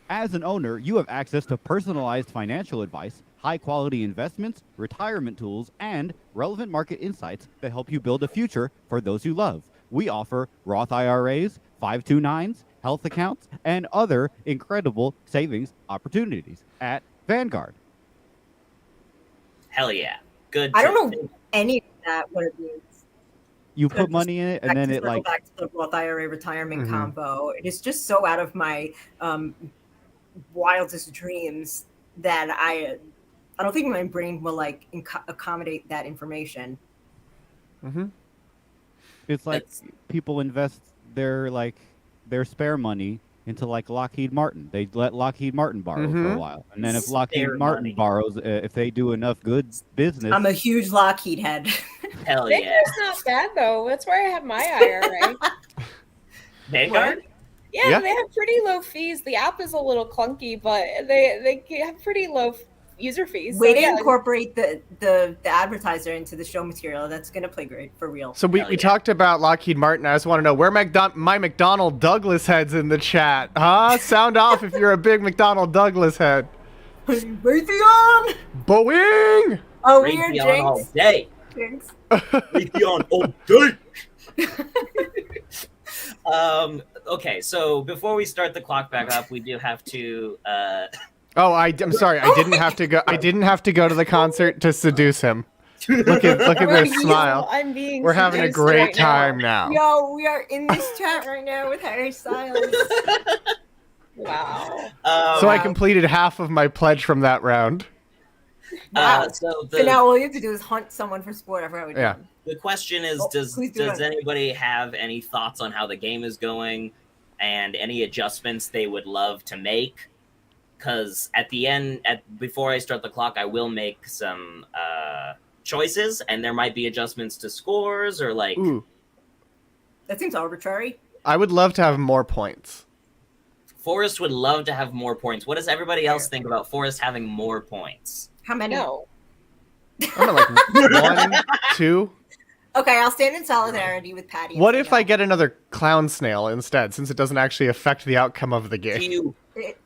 As an owner, you have access to personalized financial advice, high-quality investments, retirement tools, and relevant market insights that help you build a future for those you love. We offer Roth IRAs, 529s, health accounts, and other incredible savings opportunities at Vanguard. Hell yeah. Good. I don't tip. know any of that. What it means. You So put just money in it, and Back then to it circle like back to the Roth IRA retirement Mhm. combo. It is just so out of my wildest dreams that I don't think my brain will like accommodate that information. Mm-hmm. it's like That's- people invest their spare money into like Lockheed Martin. They let Lockheed Martin borrow for a Mhm. while, and then if Lockheed Spare Martin money. borrows, if they do enough good business, I'm a huge Lockheed head. Hell yeah. Vanguard's not bad though. That's where I have my IRA. Vanguard? Yeah, Yeah. they have pretty low fees. The app is a little clunky, but they have pretty low user fees. Way So, to yeah. incorporate the advertiser into the show material. That's gonna play great for real. So we Hell yeah. talked about Lockheed Martin. I just want to know where my McDonnell Douglas head's in the chat. Huh? Sound off if you're a big McDonnell Douglas head. Raytheon! Boing! Oh, weird, Raytheon all Jinx. day. Jinx. Raytheon all day. Okay, so before we start the clock back up, we do have to. Oh, I'm sorry. I didn't have to go. I didn't have to go to the concert to seduce him. Look at this smile. I'm being We're having a seduced great right time now. now. Yo, we are in this chat right now with Harry Styles. Wow. So I completed half of my pledge from that round. Wow. So So now all you have to do is hunt someone for sport. I forgot what Yeah. the question is, Oh, does please do it. anybody have any thoughts on how the game is going and any adjustments they would love to make? Because at the end, before I start the clock, I will make some choices, and there might be adjustments to scores or like. Ooh, That seems arbitrary. I would love to have more points. Forrest would love to have more points. What does everybody else think about Forrest having more points? How many? No. I don't know, like 1, 2. Okay, I'll stand in solidarity with Patti. and What say if no. I get another clown snail instead, since it doesn't actually affect the outcome of the Do game? you?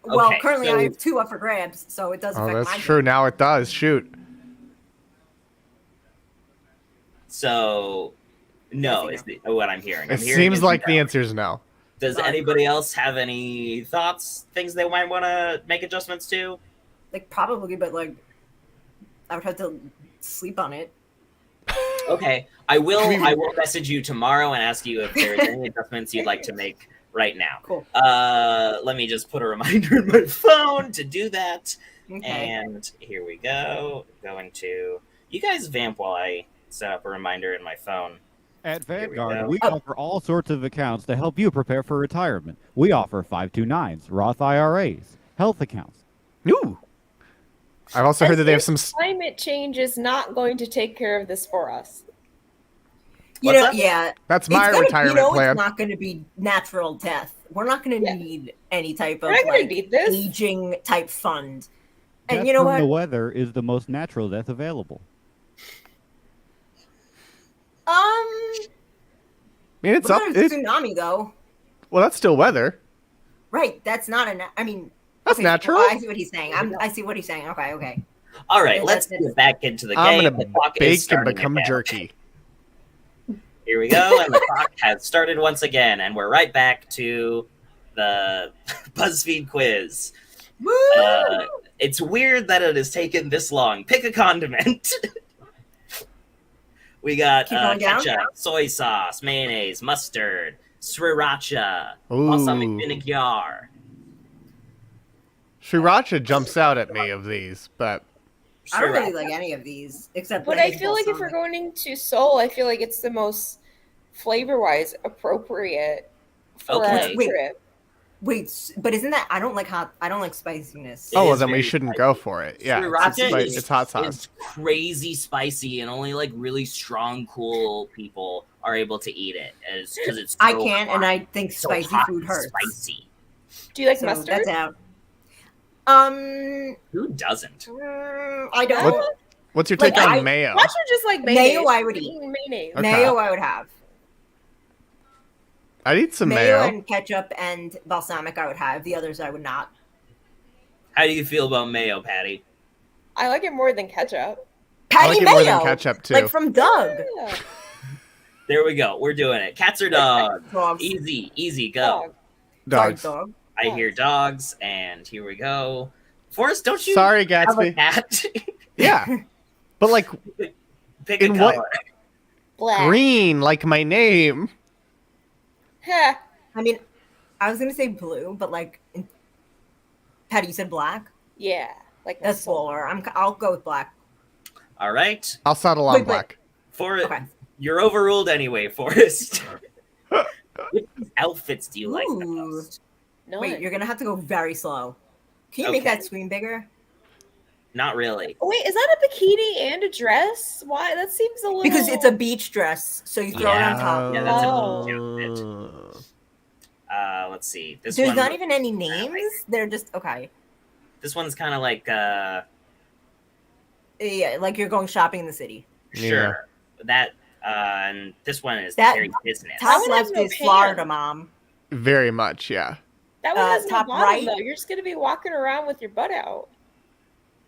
Well, Okay, currently so- I have 2 up for grabs, so it does Oh, affect that's my true. game. Now it does. Shoot. So, no, is what I'm hearing. It I'm hearing seems is like the no. answer is no. Does anybody else have any thoughts, things they might want to make adjustments to? Like, probably, but, like, I would have to sleep on it. Okay, I will message you tomorrow and ask you if there's any adjustments you'd like to make right now. Cool. Let me just put a reminder in my phone to do that. Okay. And here we go. Going to you guys vamp while I set up a reminder in my phone. At Here we Vanguard, go. we offer all sorts of accounts to help you prepare for retirement. We offer 529s, Roth IRAs, health accounts. Ooh. I've also heard that they have some. Climate change is not going to take care of this for us. You What's know, up? yeah. That's my It's retirement plan. It's not going to be natural death. We're not going to Yeah. need any type of We're not gonna like need this. aging type fund. And Death you know from the what? weather is the most natural death available. I mean, it's What up. about a tsunami though? Well, that's still weather. Right. That's not a. I mean, That's okay, natural. I see what he's saying. I see what he's saying. Okay. All right, Yeah, let's that's- get back into the I'm game. gonna The clock is bake and starting become again. jerky. Here we go, and the clock has started once again, and we're right back to the BuzzFeed quiz. Woo! It's weird that it has taken this long. Pick a condiment. We got Keep going down. ketchup, soy sauce, mayonnaise, mustard, sriracha, Ooh. balsamic vinegar. Sriracha jumps out at me of these, but I don't really Sriracha. like any of these except. But I feel like if we're going into Seoul, I feel like it's the most flavor-wise appropriate for Okay. our Wait. trip. Wait, but isn't that? I don't like hot. I don't like spiciness. It oh, well, is then we very shouldn't spicy. go for it. Yeah, Sriracha it's hot sauce. It's crazy spicy, and only like really strong, cool people are able to eat it, because it's. I so can't, hot, and I think so spicy hot food and hurts. Spicy. Do you like So mustard? that's out. Who doesn't? I don't. What- What's your Like, take on I- mayo? Watch her just like mayonnaise. Mayo I would She's eat. eating mayonnaise. Okay. Mayo I would have. I'd eat some Mayo mayo. and ketchup and balsamic I would have. The others I would not. How do you feel about mayo, Patty? I like it more than ketchup. I Patty like it mayo, more than ketchup too. like from Doug. Yeah. There we go. We're doing it. Cats or dogs? Dogs. Easy, go. Dog. Dogs. Sorry, dog. I hear dogs, and here we go. Forrest, don't you Sorry, have a Gatsby. cat? Yeah, but like Pick a In what- color. Black. green, like my name. Heh. I mean, I was gonna say blue, but like, Patty, you said black. Yeah. Like That's soul. fuller. I'll go with black. All right. I'll settle on Wait, but- black. Okay. You're overruled anyway, Forrest. Which outfits do you like the Ooh. most? No. Wait, you're gonna have to go very slow. Can you make Okay. that screen bigger? Not really. Wait, is that a bikini and a dress? Why? That seems a little. Because it's a beach dress, so you throw it on top. Yeah, that's a Oh. Let's see. This There's one. not even any names. They're just okay. This one's kind of like Yeah, like you're going shopping in the city. sure that. And this one is That- very business. Top one has left no is pants. Florida, mom. Very much, yeah. That one has top no bottom, right. though. You're just gonna be walking around with your butt out.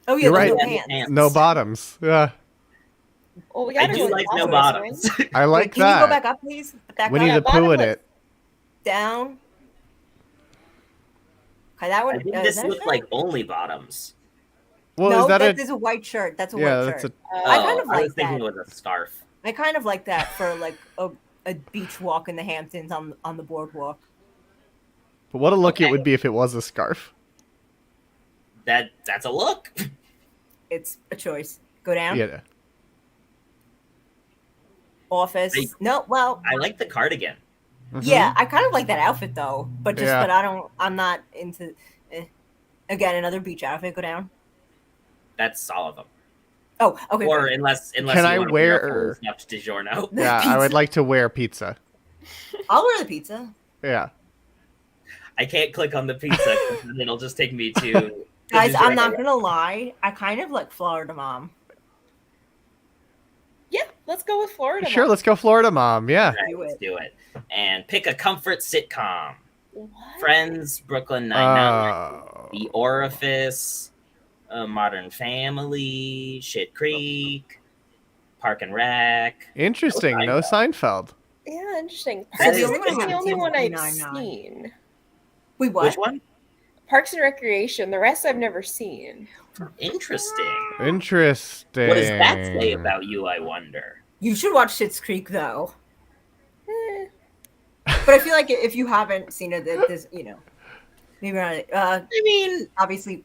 Oh yeah, You're there's right. no pants. No bottoms. Yeah, Well, we I gotta do go like with no bottoms, bottoms. I like Can you go that. back up, please? Back Winnie up, the Pooh in bottomless. it. down. Okay, that I one. think Is this that a looks shirt? like only bottoms. Well, no, is that that a? is a white shirt. That's a Yeah, white that's shirt. a. I kind of I was like thinking that. it was a scarf. I kind of like that for like a beach walk in the Hamptons on the boardwalk. But what a look it Okay. would be if it was a scarf. That's a look. It's a choice. Go down. Yeah. Office. I- No, well, I like the cardigan. yeah, I kind of like that outfit though, but Yeah. but I don't. I'm not into. Again, another beach outfit. Go down. That's all of them. Oh, okay. Or good. unless Can you I want to wear- wear a full stuffed DiGiorno. The Yeah, I would pizza. like to wear pizza. I'll wear the pizza. Yeah. I can't click on the pizza because it'll just take me to the Guys, I'm not DiGiorno. gonna lie. I kind of like Florida Mom. Yeah, let's go with Florida. Sure, Mom. let's go Florida Mom. Yeah. Right, Do let's it. do it. And pick a comfort sitcom. What? Friends, Brooklyn Nine-Nine, Oh. The Orifice, Modern Family, Shit Creek, Park and Rec. Interesting. No Seinfeld. Yeah, interesting. That Parks is and Rec is the interesting. only one I've 99. seen. Wait, what? Which one? Parks and Recreation. The rest I've never seen. Interesting. Interesting. What does that say about you, I wonder? You should watch Schitt's Creek though. Eh. But I feel like if you haven't seen it, this maybe not. I mean, Obviously,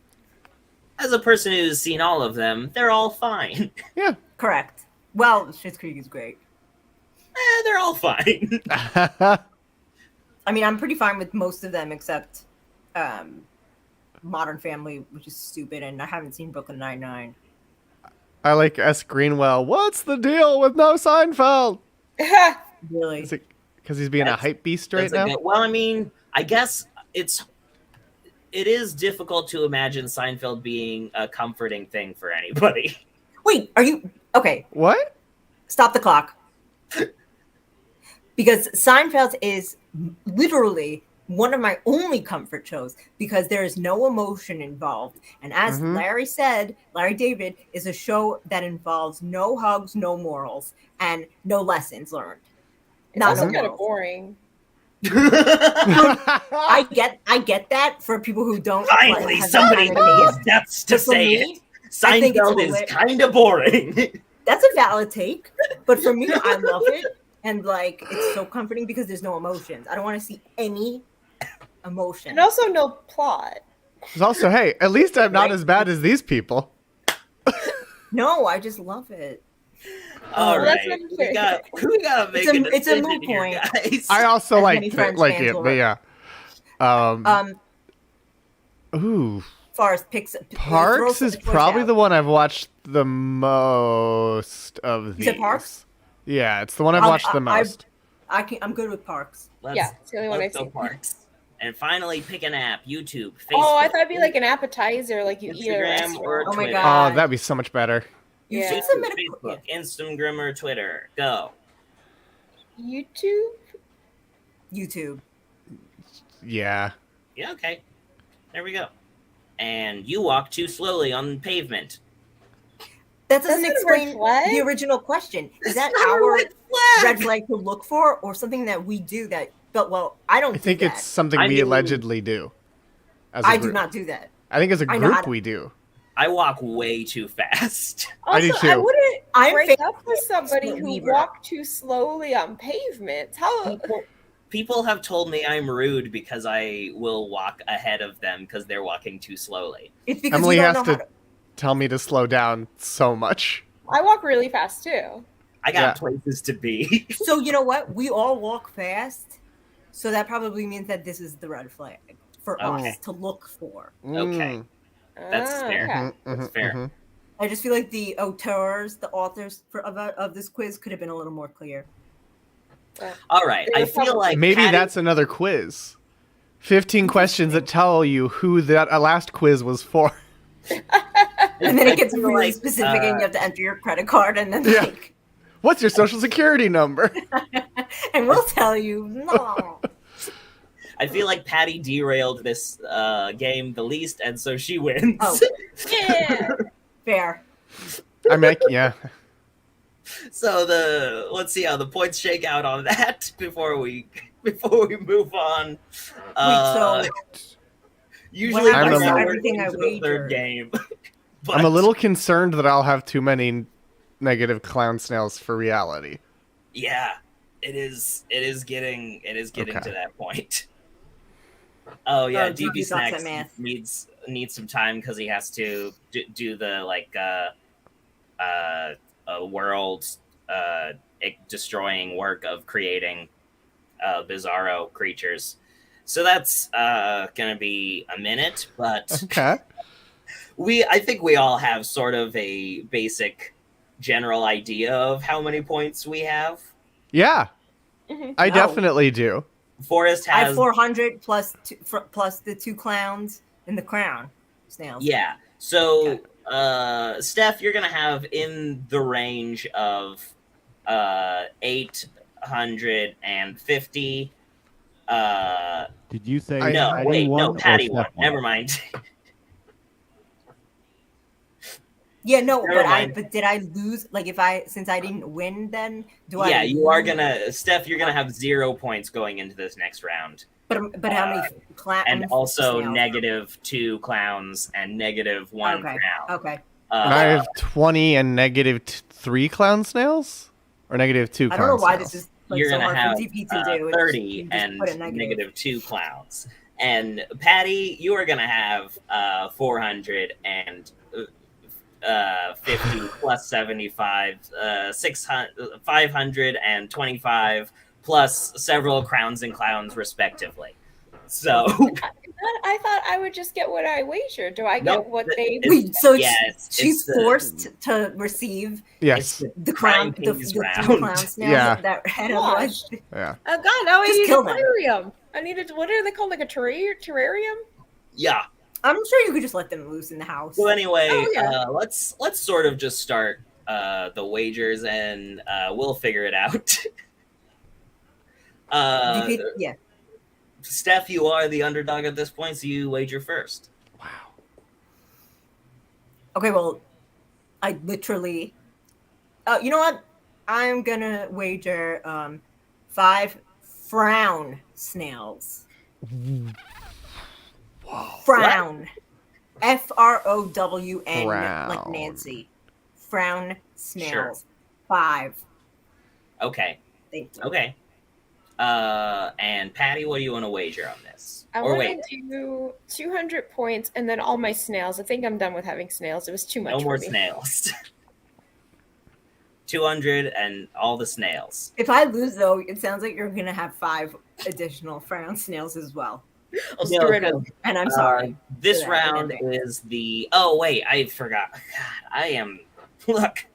as a person who's seen all of them, they're all fine. Yeah. correct. Well, Schitt's Creek is great. They're all fine. I mean, I'm pretty fine with most of them except Modern Family, which is stupid, and I haven't seen Brooklyn Nine-Nine. I like S. Greenwell. What's the deal with no Seinfeld? Really? Is it because he's being a That's- hype beast right That's a now? good- well, I mean, I guess it is difficult to imagine Seinfeld being a comforting thing for anybody. Wait, are you okay? What? Stop the clock. Because Seinfeld is literally one of my only comfort shows because there is no emotion involved. And as Mhm. Larry David is a show that involves no hugs, no morals, and no lessons learned. It's Not also no kind of morals. boring. I get that for people who don't. Finally, have that somebody kind of knows taste. that's to But for say me, it. I think it's Seinfeld is hilarious. kind of boring. That's a valid take, but for me, I love it, and like it's so comforting because there's no emotions. I don't want to see any emotion. And also no plot. There's also, hey, at least I'm not Right. as bad as these people. No, I just love it. All Well, that's right, not we fair. gotta make It's a- a it's a decision moot here, point. guys. I also As like many Friends like fans it, will but yeah. Ooh, Forrest picks. Parks is probably the one I've watched the most of You these. said Parks? Yeah, it's the one I've watched the most. I'm good with Parks. Yeah, it's the only one let's I've go seen. Parks. And finally, pick an app: YouTube, Facebook, Oh, I thought it'd be like an appetizer, like you eat at a Instagram, restaurant. or Oh my Twitter. God. Oh, that'd be so much better. You Yeah. should submit a Facebook, Instagram, or Twitter. Go. YouTube? YouTube. Yeah. Yeah, okay. There we go. And you walk too slowly on pavement. That doesn't That's not a red explain flag? the original question. Is that Not a our red flag! red flag to look for, or something that we do that? But well, I don't. I think do it's that. something I we mean- allegedly do. As a I do group. not do that. I think as a I know how group to- we do. I walk way too fast. I do Also, I too. wouldn't I'm break fa- up with somebody who Weaver. walked too slowly on pavements. How? People have told me I'm rude because I will walk ahead of them because they're walking too slowly. It's because Emily you don't has know how to tell me to slow down so much. I walk really fast too. I got Yeah. places to be. So you know what? We all walk fast, so that probably means that this is the red flag for Okay. us to look for. Okay. That's Ah, fair. okay. That's fair. mhm. I just feel like the auteurs, the authors of this quiz could have been a little more clear. All right. They I were feel probably- like Maybe Patti- that's another quiz. 15 questions that tell you who that last quiz was for. And then it gets I feel really like, specific, and you have to enter your credit card, and then Yeah. like, What's your social security number? and we'll tell you. No. I feel like Patti derailed this game the least, and so she wins. Oh. Yeah. Fair. I mean, yeah. So let's see how the points shake out on that before we move on. So Usually what happens we're to everything I into the third wagered? game. But I'm a little concerned that I'll have too many negative clown snails for reality. yeah, it is getting Okay. to that point. Oh yeah, Oh, DP DP sucks at Snacks math. needs some time because he has to do the a world destroying work of creating bizarro creatures. So that's gonna be a minute, but Okay. I think we all have sort of a basic general idea of how many points we have. Yeah, Mhm. I No. definitely do. Forrest I have has 400 plus the 2 clowns and the crown snails. yeah. So Steff, you're gonna have in the range of 850. Did you say I- No, Patti wait, won no, or Patti Steff won. Never mind. Yeah, no, Never mind. but did I lose? Like, since I didn't win, then Yeah, you are lose? gonna, Steff. You're gonna have 0 points going into this next round, But how many clowns? and also snails? -2 clowns and -1 Okay. crown. Okay. And I have 20 and -3 clown snails? Or -2 I clown don't know why snails? this is like You're so gonna hard have for DP to do. It's- 30 you just and put a negative. -2 clowns. And Patti, you are gonna have 450 plus 75, 600, 525 plus several crowns and clowns respectively. So I thought I would just get what I wagered. Do I get Nope, what they? Wait, so yes, she's it's forced to receive Yes. the crown, Crying the Kings 3 round. clown snails Yeah. that had Gosh. otherwise. Yeah. Oh God! Now I Just need kill an them. aquarium. I needed. What are they called? Like a terrarium? yeah. I'm sure you could just let them loose in the house. So anyway, Oh, yeah. let's sort of just start the wagers, and we'll figure it out. DP, yeah. Steff, you are the underdog at this point, so you wager first. Wow. Okay, well, I literally. You know what? I'm gonna wager 5 frown snails. Frown. FROWN, like Frown. Nancy. Frown snails. 5. Okay. Thank you. Okay. And Patti, what do you want to wager on this? I Or want wait, to do 200 points and then all my snails. I think I'm done with having snails. It was too much no more for me. snails. 200 and all the snails. If I lose, though, it sounds like you're gonna have 5 additional frown snails as well. I'll No, screw it up. And I'm sorry. This for that. round is the. Oh wait, I forgot. God, I am. Look,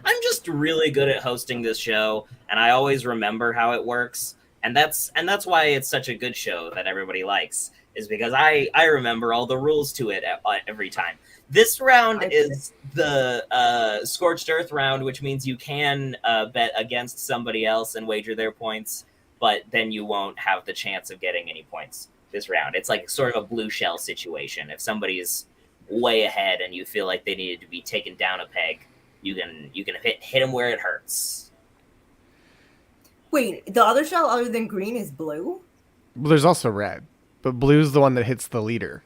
I'm just really good at hosting this show, and I always remember how it works, and that's why it's such a good show that everybody likes. Is because I remember all the rules to it every time. This round is the Scorched Earth round, which means you can bet against somebody else and wager their points, but then you won't have the chance of getting any points this round. It's like sort of a blue shell situation. If somebody's way ahead and you feel like they needed to be taken down a peg, you can hit them where it hurts. Wait, the other shell other than green is blue? Well, there's also red, but blue's the one that hits the leader.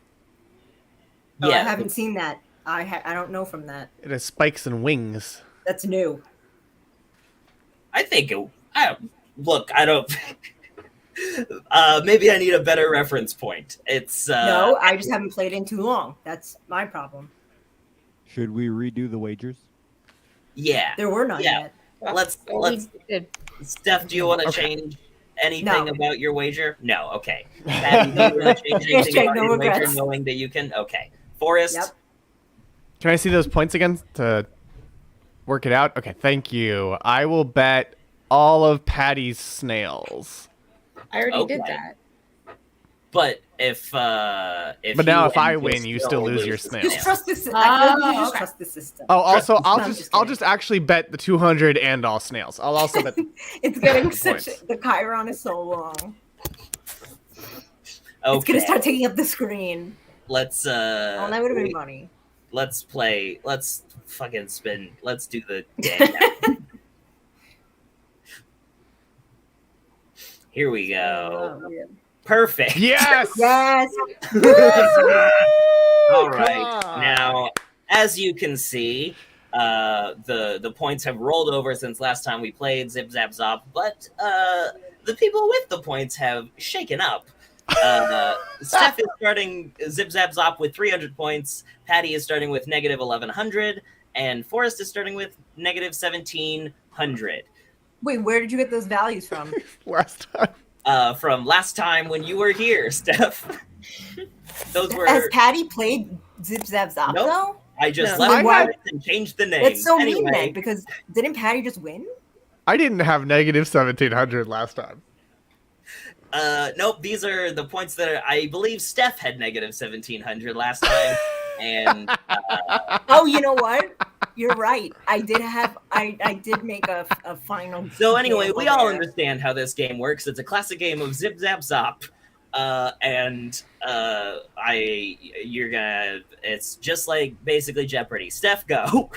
Oh, I Yeah, haven't seen that. I don't know from that. It has spikes and wings. That's new. I think look, I don't. Maybe I need a better reference point. It's No, I just haven't played in too long. That's my problem. Should we redo the wagers? yeah. There were none Yeah. yet. Let's. Steff, do you want to Okay. change anything No. about your wager? No. Okay. Patti, do you want to change anything Hashtag about no your wager, regrets. knowing that you can? Okay. Forrest. Yep. Can I see those points again to work it out? Okay, thank you. I will bet all of Patty's snails. I already did Okay. that. But if But you now if I win, win, you still lose your the snails. Just trust this. I feel like you just okay. trust the system. Oh, also, No, I'm just I'll kidding. just actually bet the 200 and all snails. I'll also bet. It's getting Good such. point. The Chiron is so long. Okay. It's gonna start taking up the screen. Let's Oh, that would have been funny. Let's play. Let's fucking spin. Let's do the game. Here we go. Oh, yeah. Perfect. Yes. Yes. All right. God. Now, as you can see, the points have rolled over since last time we played Zip Zap Zop, but the people with the points have shaken up. Steff is starting Zip Zap Zop with 300 points. Patti is starting with negative 1100, and Forrest is starting with negative 1700. Wait, where did you get those values from? Last time. From last time when you were here, Steff. Those were. Has Patti played Zip Zap Zop Nope. though? I just No. left it and changed the name. That's so mean Anyway, then, because didn't Patti just win? I didn't have negative 1700 last time. Nope, these are the points that I believe Steff had negative 1700 last time. And Oh, you know what? You're right. I did make a final. so anyway, gamble we all there. understand how this game works. It's a classic game of Zip Zap Zop. It's just like basically Jeopardy. Steff, go.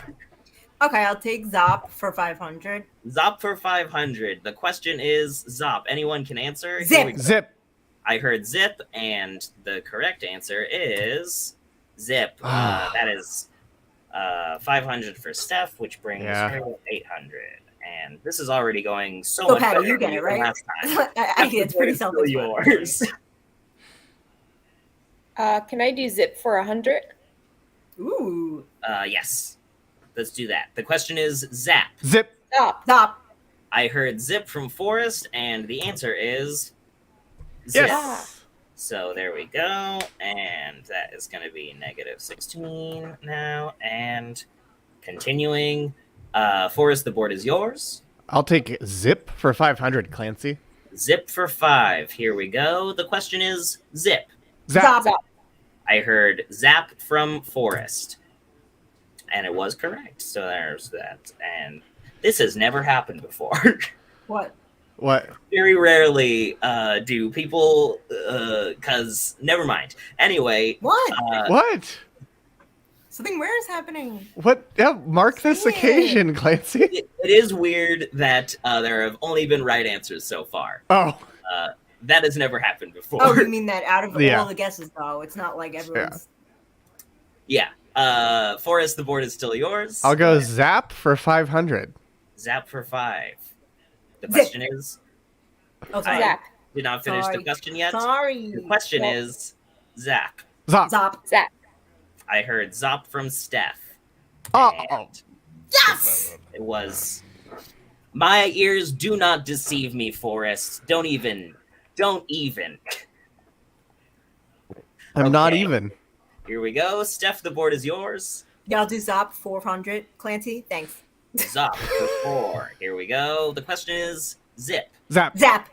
Okay, I'll take Zop for 500. Zop for 500. The question is Zop. Anyone can answer? Zip. Here we go. Zip. I heard Zip, and the correct answer is Zip. That is 500 for Steff, which brings her 800. And this is already going so much Patty, better you get it, than right? last time. I think it's pretty Still self-explanatory. yours. Can I do Zip for 100? Ooh. Yes. Let's do that. The question is Zap. Zip. Stop. Stop. I heard Zip from Forrest, and the answer is Zip. Yes. So there we go. And that is going to be negative 16 now. And continuing. Forrest, the board is yours. I'll take Zip for 500, Clancy. Zip for 5. Here we go. The question is Zip. Zap. Zop. I heard Zap from Forrest. And it was correct. So there's that. And this has never happened before. What? What? Very rarely do people, because never mind. Anyway, What? What? Something rare is happening. What? Yeah, mark this Say it. occasion, Clancy. it is weird that there have only been right answers so far. Oh. That has never happened before. Oh, you mean that out of Yeah. all the guesses, though? It's not like everyone's. Yeah. Forrest, the board is still yours. I'll go Zap for 500. Zap for 5. The Zip. question is, Oh, sorry. Zap. did not finish the Sorry. question yet. Sorry. The question Well, is, Zap. Zop. Zop. Zap. I heard Zop from Steff. Oh. And Yes! it was. My ears do not deceive me, Forrest. Don't even. I'm not Okay. even. Here we go. Steff, the board is yours. Yeah, I'll do Zop 400. Clancy, thanks. Zop for 4. Here we go. The question is Zip. Zap. Zap.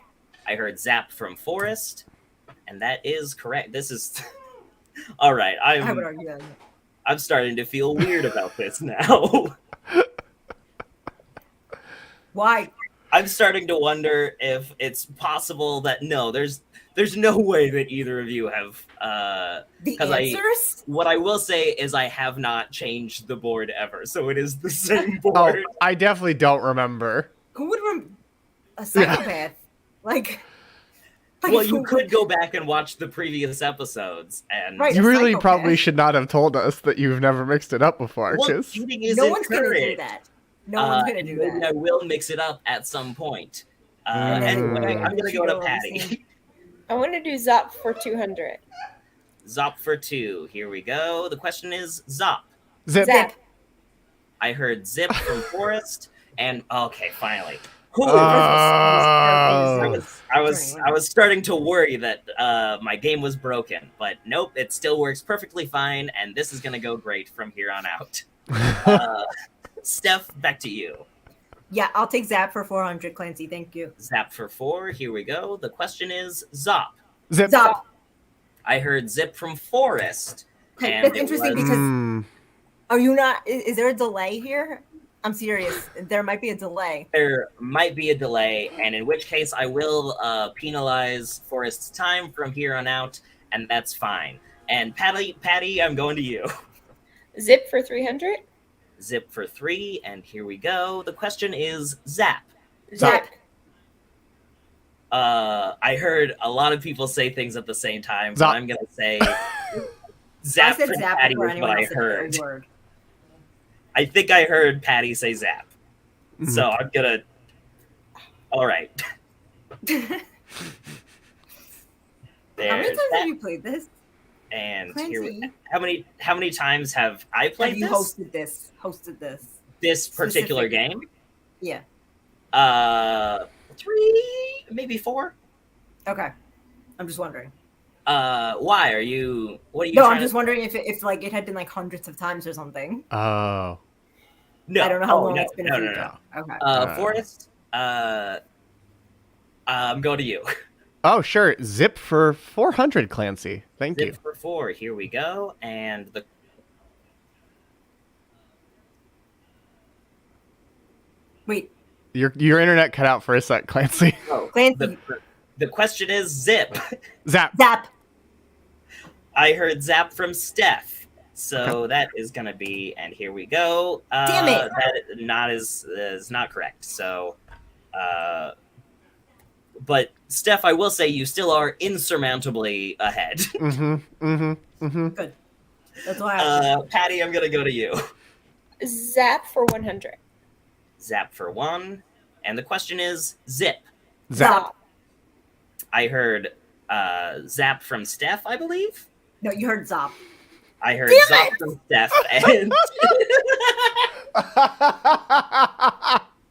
I heard Zap from Forrest, and that is correct. This is all right. I would argue that. I'm starting to feel weird about this now. Why? I'm starting to wonder if it's possible that there's no way that either of you have. The 'Cause answers? What I will say is I have not changed the board ever, so it is the same Oh, board. I definitely don't remember. Who would a psychopath? Like Well, you who could would- go back and watch the previous episodes, and Right. You a really psychopath. probably should not have told us that you've never mixed it up before. well, 'Cause- cheating is No one's gonna do encouraged. that. No one's gonna do Maybe that. I will mix it up at some point. Mm. Anyway, I'm gonna go to Cheeto Patti. scene. I want to do Zop for 200. Zop for 2. Here we go. The question is Zop. Zip. Zap. I heard Zip from Forrest, and okay, finally. Whew. Oh. I was starting to worry that my game was broken, but nope, it still works perfectly fine, and this is gonna go great from here on out. Steff, back to you. Yeah, I'll take Zap for 400, Clancy. Thank you. Zap for 4. Here we go. The question is Zop. Zip. Zop. I heard Zip from Forrest. Okay, and that's it interesting was- because Mm. are you not? Is there a delay here? I'm serious. There might be a delay. There might be a delay, and in which case I will penalize Forrest's time from here on out, and that's fine. And Patti, I'm going to you. Zip for 300. Zip for 3, and here we go. The question is Zap. Zap. I heard a lot of people say things at the same time, Zap. but I'm gonna say Zap I said from Zap Patti before was anyone what I else said heard. a word. I think I heard Patti say Zap. Mhm. So I'm gonna. All right. How many There's times that. have you played this? And Clancy. here we, how many times have I played Have you this? hosted this? This particular Specific. game? Yeah. 3, maybe 4. Okay. I'm just wondering. Why are you? What are you? No, trying I'm just to... wondering if like it had been like hundreds of times or something. Oh. No, I don't know how long no, it's been. No, a no, few no, times. Okay. Forrest. I'm going to you. Oh, sure. Zip for 400, Clancy. Thank you. Zip for 4. Here we go, and the. Wait, Your internet cut out for a sec, Clancy. Oh, Clancy. the question is Zip. Zap. Zap. I heard Zap from Steff. So that is going to be, and here we go. Damn it. That is not correct. So, but Steff, I will say you still are insurmountably ahead. Good. That's why. Patti, I'm going to go to you. Zap for 100. Zap for 1. And the question is Zip. Zap. I heard Zap from Steff, I believe. No, you heard Zop. I heard Damn Zop it! from Steff, and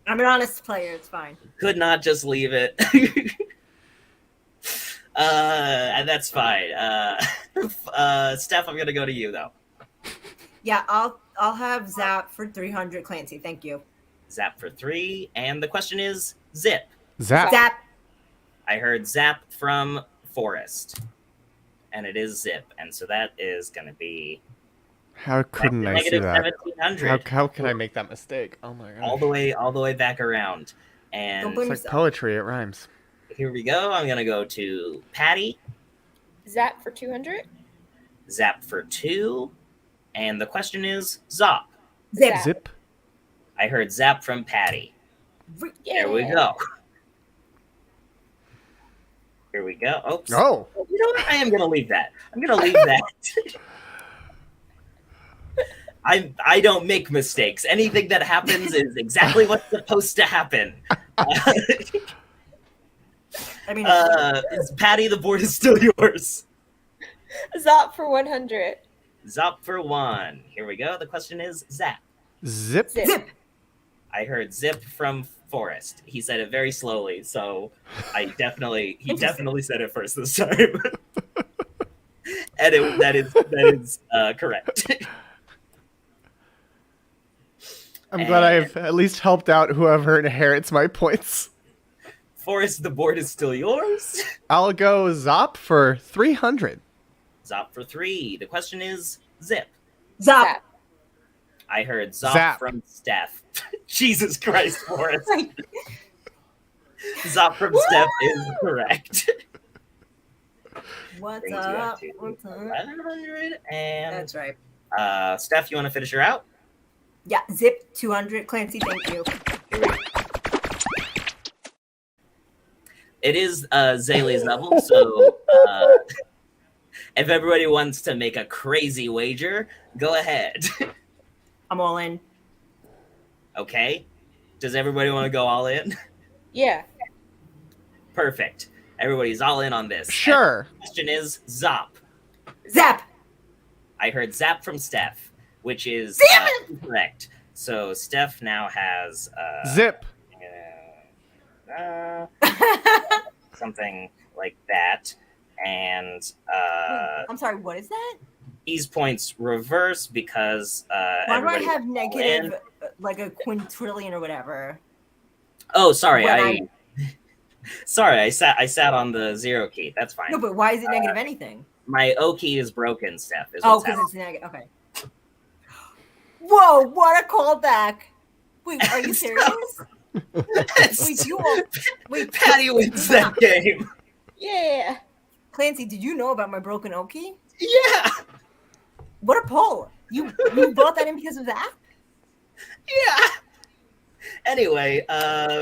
I'm an honest player. It's fine. could not just leave it. And that's fine. Steff, I'm gonna go to you though. Yeah, I'll have Zap for 300, Clancy. Thank you. Zap for 3, and the question is Zip. Zap. Zap. I heard Zap from Forrest, and it is Zip, and so that is gonna be How couldn't I see negative that? 1700. How can I make that mistake? Oh my god. all the way back around. And Don't blame It's like poetry, it rhymes. here we go. I'm gonna go to Patti. Zap for 200. Zap for 2, and the question is Zop. Zip. Zip. I heard Zap from Patti. Yeah. There we go. Here we go. Oops. Oh. You know what? I am gonna leave that. I'm gonna leave that. I don't make mistakes. Anything that happens is exactly what's supposed to happen. I mean, Patti, the board is still yours. Zap for 100. Zop for 1. Here we go. The question is Zap. Zip. Zip. Zip. I heard Zip from Forrest. He said it very slowly, so he definitely said it first this time. And that is correct. I'm glad I've at least helped out whoever inherits my points. Forrest, the board is still yours. I'll go Zop for 300. Zop for 3. The question is Zip. Zop. Zap. I heard Zop Zap. from Steff. Jesus Christ, Forrest. Zop from Steff is correct. What's Brings you up? to What's up? 1100. And That's right. Steff, you want to finish her out? Yeah, Zip 200, Clancy. Thank you. Here we go. It is Zaylee's level, so if everybody wants to make a crazy wager, go ahead. I'm all in. Okay. Does everybody want to go all in? Yeah. Perfect. Everybody's all in on this. Sure. And the question is Zop. Zap. I heard Zap from Steff, which is correct. So Steff now has Zip. something like that, and I'm sorry, what is that? these points reverse because Why do I everybody have was all negative, in. like a quintillion or whatever? Oh, sorry, when sorry, I sat on the 0 key. That's fine. No, but why is it negative anything? My O key is broken, Steff. Is Oh, what's because happening. it's negative. Okay. Whoa, what a callback. Wait, are you serious? Wait, Patti wins that game. Yeah. Clancy, did you know about my broken Oki? Yeah. What a pull! You brought that in because of that? Yeah. Anyway,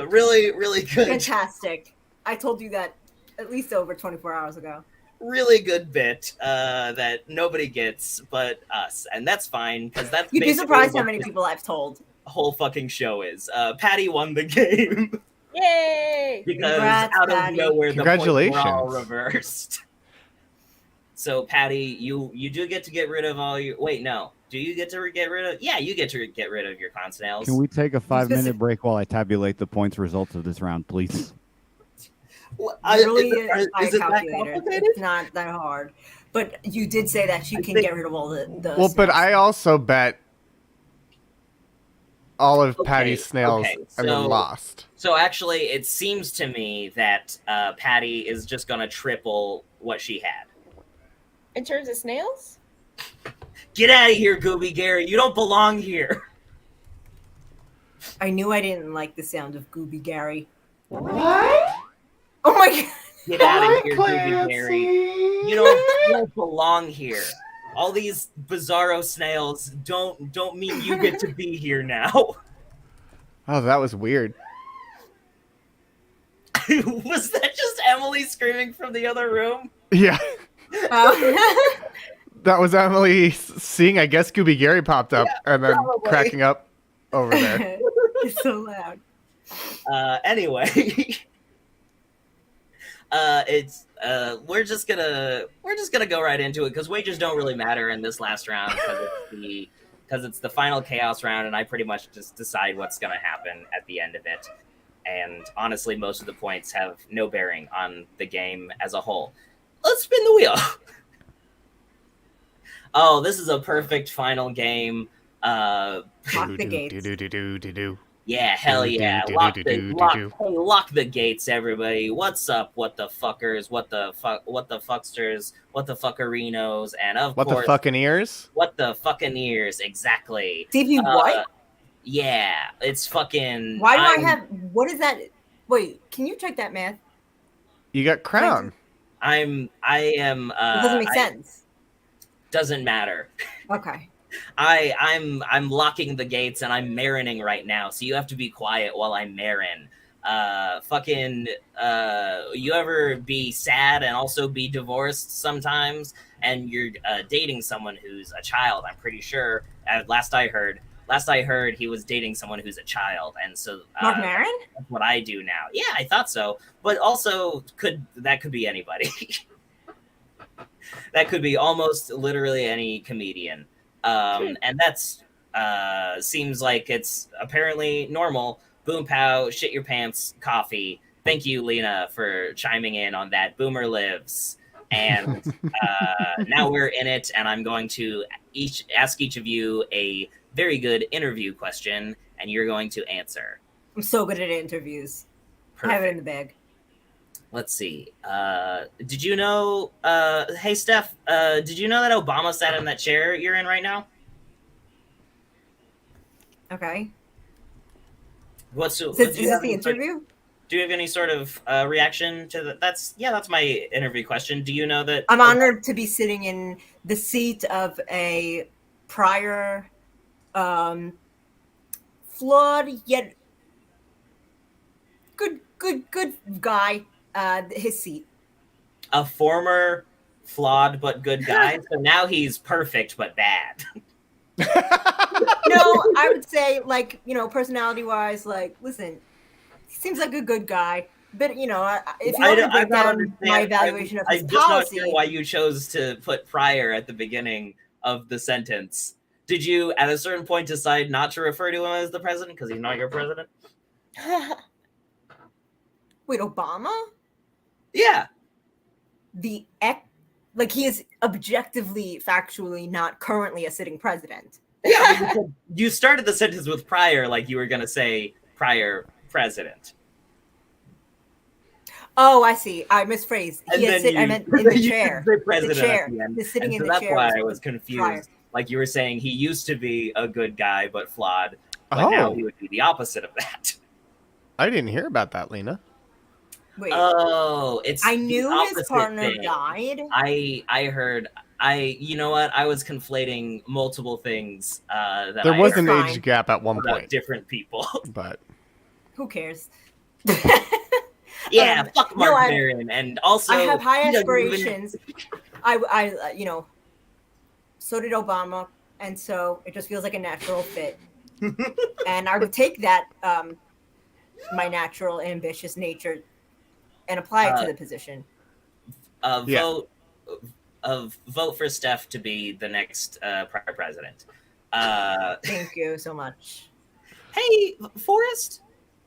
really good. Fantastic. I told you that at least over 24 hours ago. Really good bit that nobody gets but us, and that's fine because that's You'd be basically surprised how what many this people I've told. whole fucking show is. Patti won the game Yay! because Congrats, out Patti. of nowhere the points were all Congratulations. reversed. So Patti, you do get to get rid of all your. Wait, no. Do you get to get rid of? Yeah, you get to get rid of your con snails. Can we take a 5-minute break while I tabulate the points results of this round, please? Literally, is it I that calculated. complicated? It's not that hard. But you did say that you can get rid of all the Well, but snails. I also bet all of Okay, Patty's snails okay, and then so- lost. So actually, it seems to me that Patti is just gonna triple what she had. In terms of snails? Get out of here, Gooby Gary. You don't belong here. I knew I didn't like the sound of Gooby Gary. What? Oh my god! Get out Hi, of here, Gooby Gary. Clancy. You don't belong here. All these bizarro snails don't mean you get to be here now. Oh, that was weird. Was that just Emily screaming from the other room? Yeah, Oh. that was Emily seeing, I guess, Scooby Gary popped up and then probably. cracking up over there. It's so loud. Anyway, it's we're just gonna go right into it because wages don't really matter in this last round because it's the final chaos round, and I pretty much just decide what's gonna happen at the end of it. And honestly, most of the points have no bearing on the game as a whole. Let's spin the wheel. Oh, this is a perfect final game. Lock the gates. Do-do-do-do-do-do-do. Yeah, hell yeah. Lock the gates, everybody. What's up, what the fuckers, what the fucksters, what the fuckerinos, and of What course, the fucking ears? what the fucking ears, exactly. CV, what? Yeah, it's fucking... Why do I have... What is that? Wait, can you check that math? You got crown. I am... It doesn't make sense. Doesn't matter. Okay. I'm locking the gates and I'm marining right now, so you have to be quiet while I marin. You ever be sad and also be divorced sometimes, and you're dating someone who's a child? I'm pretty sure. Last I heard he was dating someone who's a child, and so Mark Maron? that's what I do now. Yeah, I thought so, but also could be anybody. That could be almost literally any comedian. And that's seems like it's apparently normal. Boom pow, shit your pants, coffee. Thank you, Lena, for chiming in on that. Boomer lives. And now we're in it, and I'm going to ask each of you a very good interview question, and you're going to answer. I'm so good at interviews. Perfect. I have it in the bag. Let's see. Did you know? Hey, Steff. Did you know that Obama sat in that chair you're in right now? Okay. What's Is this the interview? Do you have any sort of reaction to that? That's my interview question. Do you know that I'm honored to be sitting in the seat of a prior, flawed yet good guy. His seat. a former flawed but good guy? So now he's perfect but bad. No, I would say, like, personality wise, like, listen, he seems like a good guy. But, if you want to break down my evaluation of his I'm just policy. not sure why you chose to put prior at the beginning of the sentence. Did you, at a certain point, decide not to refer to him as the president because he's not your president? Wait, Obama? Yeah. He is objectively, factually not currently a sitting president. Yeah. You started the sentence with prior, like you were going to say prior president. Oh, I see. I misphrased. And then I meant in the you chair. said president The chair. at the end. He's sitting And in so the that's chair. why I was confused. prior. Like you were saying, he used to be a good guy but flawed. But now he would be the opposite of that. I didn't hear about that, Lena. Wait. Oh, it's I knew his partner thing. died. I heard. You know what? I was conflating multiple things. That There was an fine. age gap at one about point, different people. but Who cares? Yeah, fuck Mark no, Maron, and also I have high he doesn't even- aspirations. I so did Obama, and so it just feels like a natural fit. And I would take that my natural ambitious nature and apply it to the position. Vote for Steff to be the next president. Thank you so much. Hey, Forrest.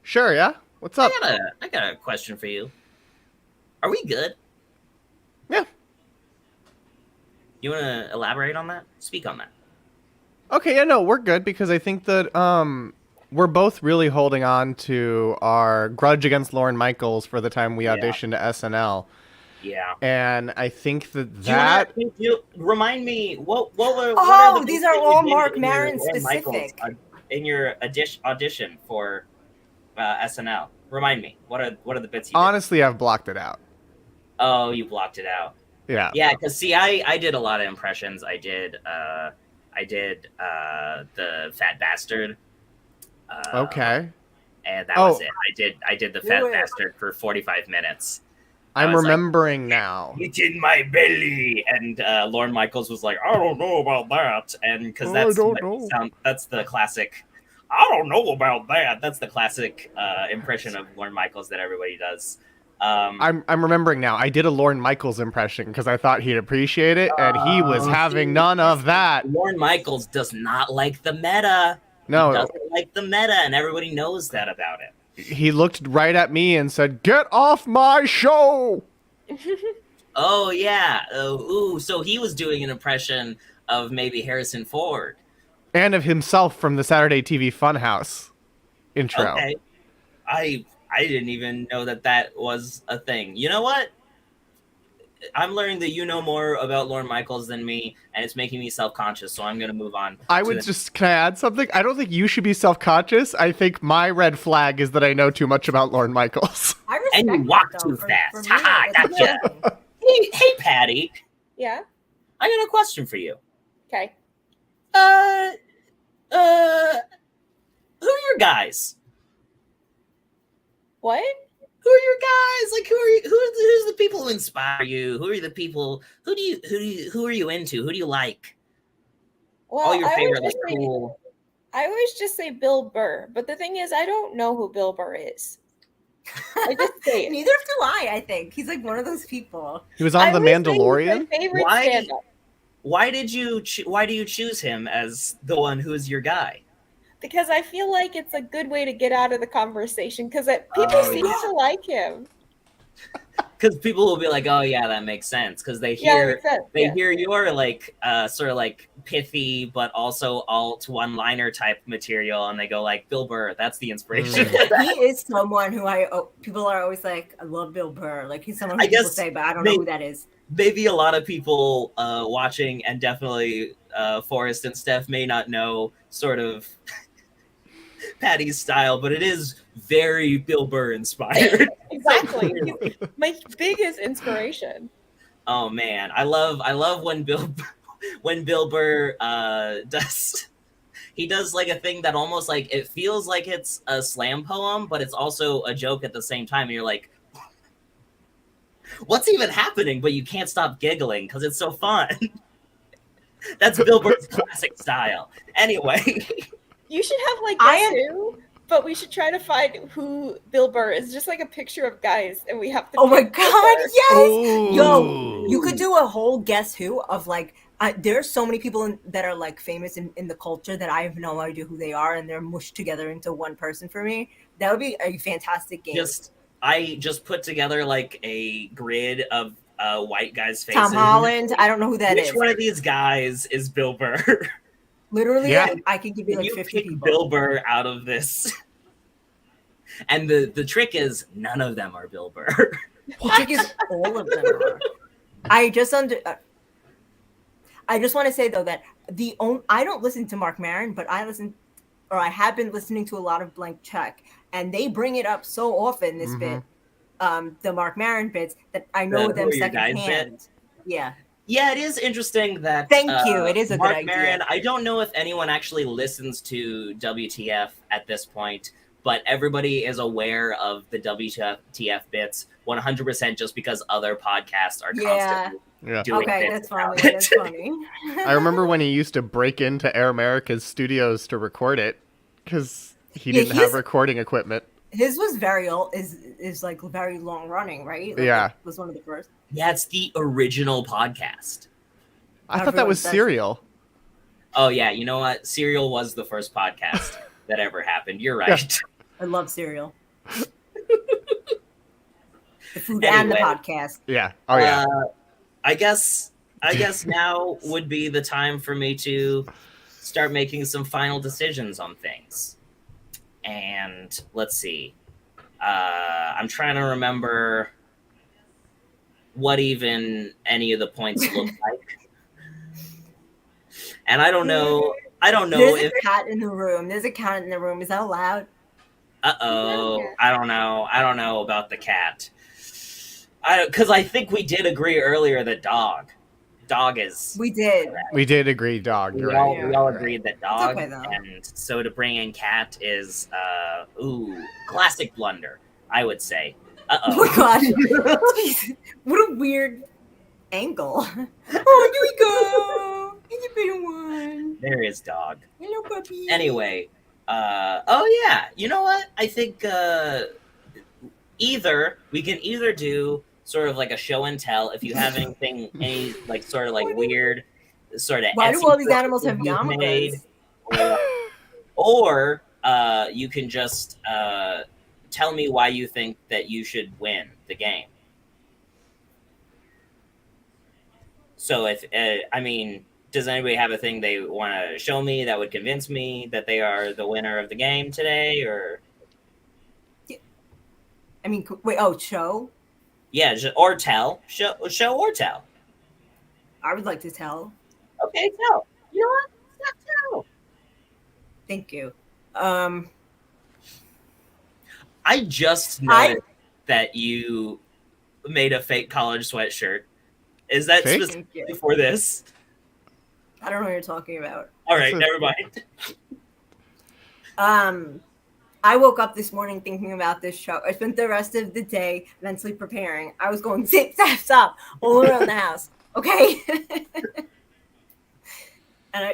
sure, yeah. What's up? I got a question for you. Are we good? Yeah. You want to elaborate on that? Speak on that. Okay, yeah, no, we're good because I think that we're both really holding on to our grudge against Lorne Michaels for the time we auditioned to SNL. Yeah. And I think that remind me what These are all Mark Maron specific. In your audition for SNL. Remind me. What are the bits you did? honestly I've blocked it out. Oh, you blocked it out. Yeah. Yeah, because see, I did a lot of impressions. I did the fat bastard. Okay. And that was it. I did the fat bastard for 45 minutes. I'm remembering now. It's in my belly, and Lorne Michaels was like, "I don't know about that," and because that's the classic. I don't know about that. That's the classic impression of Lorne Michaels that everybody does. I'm remembering now. I did a Lorne Michaels impression because I thought he'd appreciate it, and he was having none of that. Lorne Michaels does not like the meta. No, he doesn't like the meta, and everybody knows that about it. He looked right at me and said, "Get off my show!" Oh yeah. So he was doing an impression of maybe Harrison Ford and of himself from the Saturday TV Funhouse intro. Okay. I didn't even know that was a thing. You know what? I'm learning that you know more about Lorne Michaels than me, and it's making me self-conscious, so I'm going to move on. Can I add something? I don't think you should be self-conscious. I think my red flag is that I know too much about Lorne Michaels. I respect and you walk too fast. Haha, gotcha. Hey, Patti. Yeah? I got a question for you. Okay. Who are your guys? What? Who are your guys? Like, who's the people who inspire you? Who are the people? Who are you into? Who do you like? Well, all your favorite, like, cool. I always just say Bill Burr, but the thing is, I don't know who Bill Burr is. I just say it. Neither do I think he's like one of those people. He was on The Mandalorian. Why do you choose him as the one who's your guy? Because I feel like it's a good way to get out of the conversation. Because people seem to like him. Because people will be like, "Oh yeah, that makes sense." Because they hear hear your like sort of like pithy but also alt one-liner type material, and they go like, "Bill Burr, that's the inspiration." He is someone who people are always like, "I love Bill Burr." Like he's someone who people say, but I don't know who that is. Maybe a lot of people watching, and definitely Forrest and Steff may not know sort of Patti's style, but it is very Bill Burr inspired. Exactly. My biggest inspiration. Oh man, I love when Bill Burr does like a thing that almost like it feels like it's a slam poem, but it's also a joke at the same time. And you're like, what's even happening? But you can't stop giggling because it's so fun. That's Bill Burr's classic style. Anyway. You should have like Guess Who, but we should try to find who Bill Burr is. Just like a picture of guys, and we have to. Oh my god! Yes, yo, you could do a whole Guess Who of like. There are so many people that are like famous in the culture that I have no idea who they are, and they're mushed together into one person for me. That would be a fantastic game. I just put together like a grid of white guys' faces. Tom Holland. I don't know who that is. Which one of these guys is Bill Burr? Literally, yeah. I could give you like 50 people. Bill Burr out of this. And the trick is none of them are Bill Burr. The trick is all of them are. I just want to say though that I don't listen to Mark Maron, but I listen or I have been listening to a lot of Blank Check, and they bring it up so often, this bit, the Mark Maron bits, that I know them secondhand. Yeah. Yeah, it is interesting that. Thank you. It is a Mark good idea. Maron, I don't know if anyone actually listens to WTF at this point, but everybody is aware of the WTF bits 100% just because other podcasts are constantly doing okay, bits. That's funny. That's funny. I remember when he used to break into Air America's studios to record it because he didn't have recording equipment. His was very old, is like very long running, right? Like, yeah. It was one of the first. Yeah, it's the original podcast. I thought that was Serial. Oh, yeah. You know what? Serial was the first podcast that ever happened. You're right. I love Serial. The food and the podcast. Yeah. Oh, yeah. I guess now would be the time for me to start making some final decisions on things. And let's see. I'm trying to remember what even any of the points look like. And I don't know There's if a cat in the room. There's a cat in the room. Is that allowed? Uh-oh. I don't know about the cat. Because I think we did agree earlier that dog is. We did. We did agree dog. We all agreed that dog. Okay, and so to bring in cat is classic blunder, I would say. Uh-oh. Oh my god. What a weird angle. Oh, here we go. It's a better one. There is dog. Hello, puppy. Anyway, oh yeah, you know what? I think we can either do sort of like a show and tell if you have any like sort of like weird sort of. Why do all these animals have yarmulkes? Or you can just tell me why you think that you should win the game. So if does anybody have a thing they want to show me that would convince me that they are the winner of the game today, or? I mean, wait. Show. Yeah, or tell. Show or tell. I would like to tell. Okay, tell. You know what? Let's tell. Thank you. I just noticed that you made a fake college sweatshirt. Is that specifically for this? I don't know what you're talking about. All right, never mind. I woke up this morning thinking about this show. I spent the rest of the day mentally preparing. I was going zip, zap, zop all around the house. Okay.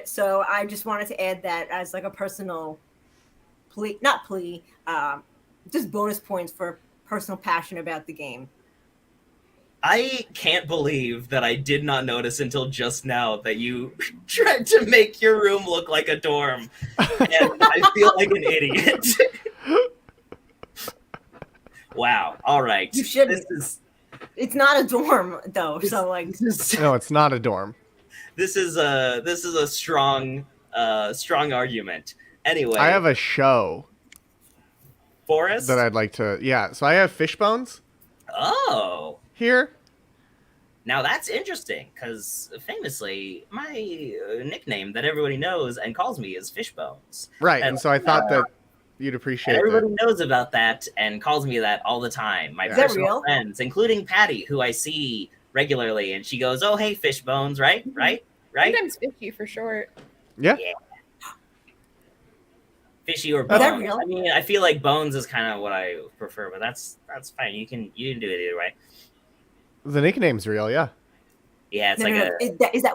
So I just wanted to add that as like a personal plea, just bonus points for personal passion about the game. I can't believe that I did not notice until just now that you tried to make your room look like a dorm. And I feel like an idiot. Wow. All right. You shouldn't. It's not a dorm though, so like no, it's not a dorm. This is a strong argument. Anyway, I have a show. Forrest? That I'd like to so I have Fishbones. Oh. Here. Now that's interesting because famously my nickname that everybody knows and calls me is Fishbones. Right, and so I thought that you'd appreciate it. Everybody knows about that and calls me that all the time. My personal friends, including Patti, who I see regularly, and she goes, "Oh, hey, Fishbones, right? Sometimes Fishy for short." Yeah. Fishy or Bones. I mean, I feel like Bones is kind of what I prefer, but that's fine. You can do it either way. The nickname's real, yeah. Yeah, it's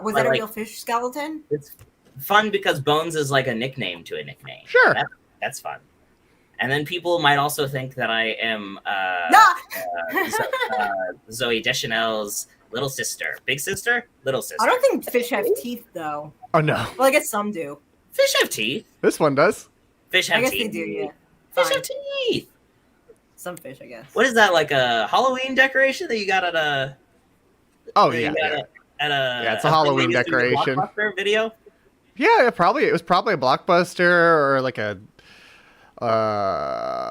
was that a real fish skeleton? It's fun because Bones is like a nickname to a nickname. Sure. That's fun. And then people might also think that I am Zooey Deschanel's little sister. Big sister? Little sister. I don't think fish have teeth, though. Oh, no. Well, I guess some do. Fish have teeth. This one does. Fish have teeth. I guess they do, yeah. Fish have teeth. Some fish, I guess. What is that, like a Halloween decoration that you got at a... Oh, yeah. It's a Halloween decoration. Blockbuster video? Yeah, probably. It was probably a Blockbuster or like a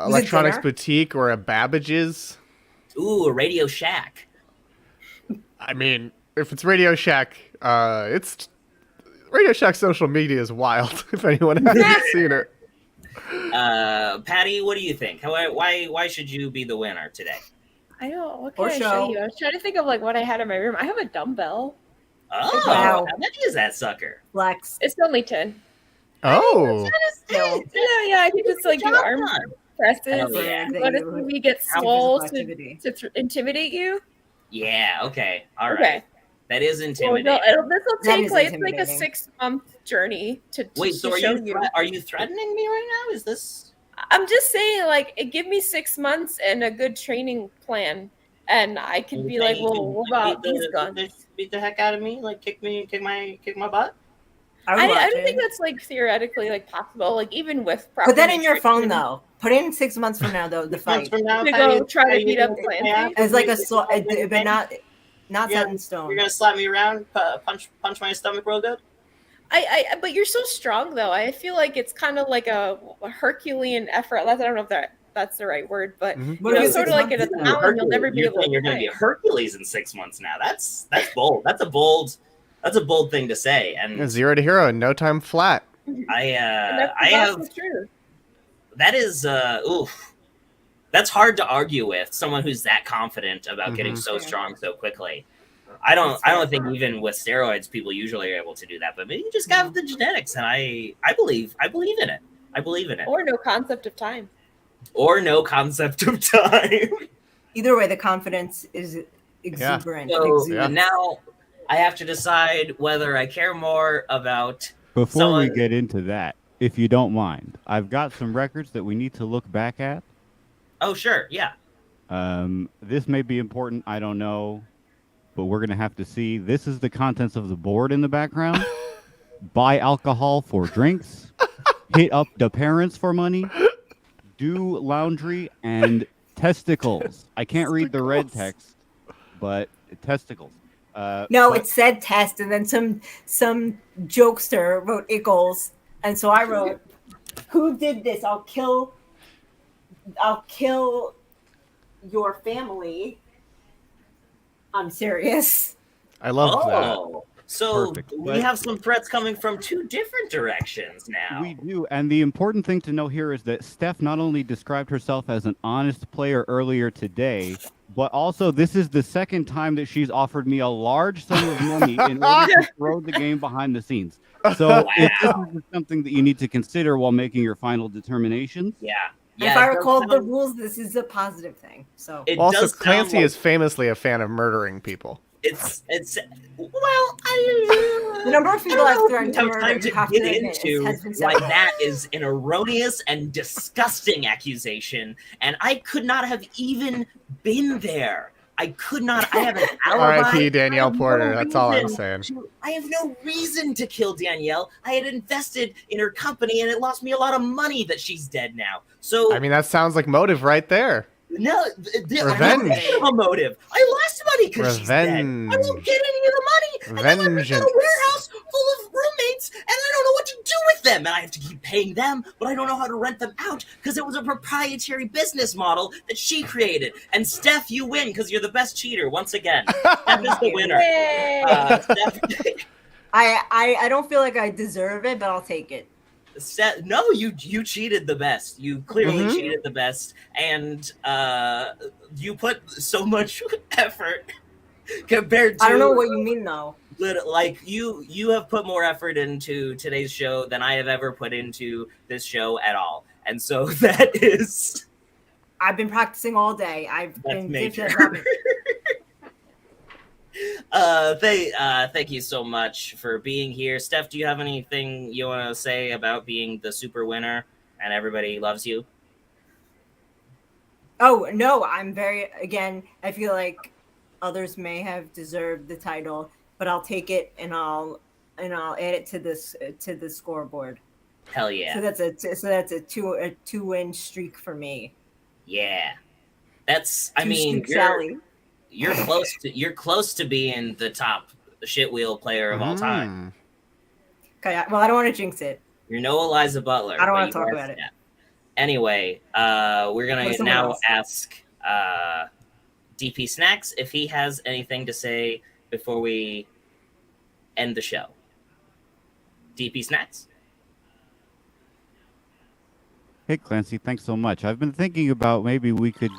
electronics boutique or a Babbage's. Ooh, a Radio Shack. I mean, if it's Radio Shack, it's Radio Shack's social media is wild. If anyone hasn't seen it, Patti, what do you think? Why should you be the winner today? I don't. What Or can I show show. you? I was trying to think of like what I had in my room. I have a dumbbell. Oh, Wow. how many is that sucker? Flex. It's only 10. Oh, Still. Yeah, I can just like do arm presses. Hell yeah. Let us maybe get How swole activity. to intimidate you. Yeah. Okay. All right. Okay. That is Well, intimidating. no, this will That take is like it's like a intimidating. 6-month journey to Wait. to So are show you are you threatening me right now? Is this? I'm just saying, like, give me 6 months and a good training plan, and I could You be think like, you well, can what about these guns? beat the heck out of me? Like kick my butt? I I don't think that's like theoretically like possible. Like even with proper Put that in your phone nutrition, though. Put it in 6 months from now though. The 6 months fight from now, to Patti, go try are to you beat up gonna- Clancy. as like a Is so, that what but not You're set in You're stone. gonna slap me around, punch my stomach real good? But you're so strong though. I feel like it's kind of like a Herculean effort. I don't know if that's the right word, but Mhm. What if it's sort of 6 like in a months town, now? you'll never be You're able saying to you're gonna be a fight. Hercules in 6 months now. That's bold. That's a bold thing to say. And 0 to hero in no time flat. And I that's have the truth. that is oof. That's hard to argue with someone who's that confident about getting Mhm. so strong so quickly. I don't think even with steroids people usually are able to do that, but maybe you just got the genetics, and I believe in it. I believe in it. Or no concept of time. Or no concept of time. Either way, the confidence is exuberant. So Yeah. now I have to decide whether I care more about Before we someone. get into that, if you don't mind, I've got some records that we need to look back at. Oh, sure, yeah. This may be important. I don't know, but we're gonna have to see. This is the contents of the board in the background. Buy alcohol for drinks. Hit up the parents for money. Do laundry and testicles. I can't read the red text, but testicles. No, but- it said test, and then some jokester wrote Ickles, and so I wrote, "Who did this? I'll kill your family." I'm serious. I love that. Oh, so Perfect. we have some threats coming from two different directions now. We do, and the important thing to know here is that Steff not only described herself as an honest player earlier today, but also this is the second time that she's offered me a large sum of money in order to throw the game behind the scenes. So if this is something that you need to consider while making your final determinations. Yeah. If I it does recall the sound- rules, this is a positive thing. So It Also, does sound Clancy like is famously a fan of murdering people. it's well, I the number of people I I've don't threatened to have murder, time to you have get to admit, into has been why several. that is an erroneous and disgusting accusation, and I could not have even been there. I could not. I have an alibi. R.I.P. Danielle I have Porter. That's all I'm reason saying. I have no reason to kill Danielle. I had invested in her company, and it lost me a lot of money that she's dead now. So I mean, that sounds like motive right there. no, Revenge. I have a motive. I lost money because she's dead. I Revenge. won't get any of the money. And then I'm in a Vengeance. warehouse full of roommates, and I don't know what to do with them. And I have to keep paying them, but I don't know how to rent them out because it was a proprietary business model that she created. And Steff, you win because you're the best cheater once again. Steff is the winner. Yay! Steff, I don't feel like I deserve it, but I'll take it. no, you cheated the best. You clearly Mhm. cheated the best, and you put so much effort compared to. I don't know what you mean though. Like you have put more effort into today's show than I have ever put into this show at all, and so that is I've been practicing all day. I've that's been major. rubbish. Thank you so much for being here. Steff, do you have anything you want to say about being the super winner and everybody loves you? Oh no, I'm very again. I feel like others may have deserved the title, but I'll take it and I'll add it to the scoreboard. Hell yeah. So that's a two win streak for me. Yeah. That's I Two mean streak Sally. you're close to being the top shitwheel player of all time. Okay, well I don't want to jinx it. You're no Eliza Butler. I don't but wanna you talk are about it. Steff. Anyway, we're What gonna is someone now else? ask DP Snacks if he has anything to say before we end the show. DP Snacks? Hey, Clancy, thanks so much. I've been thinking about maybe we could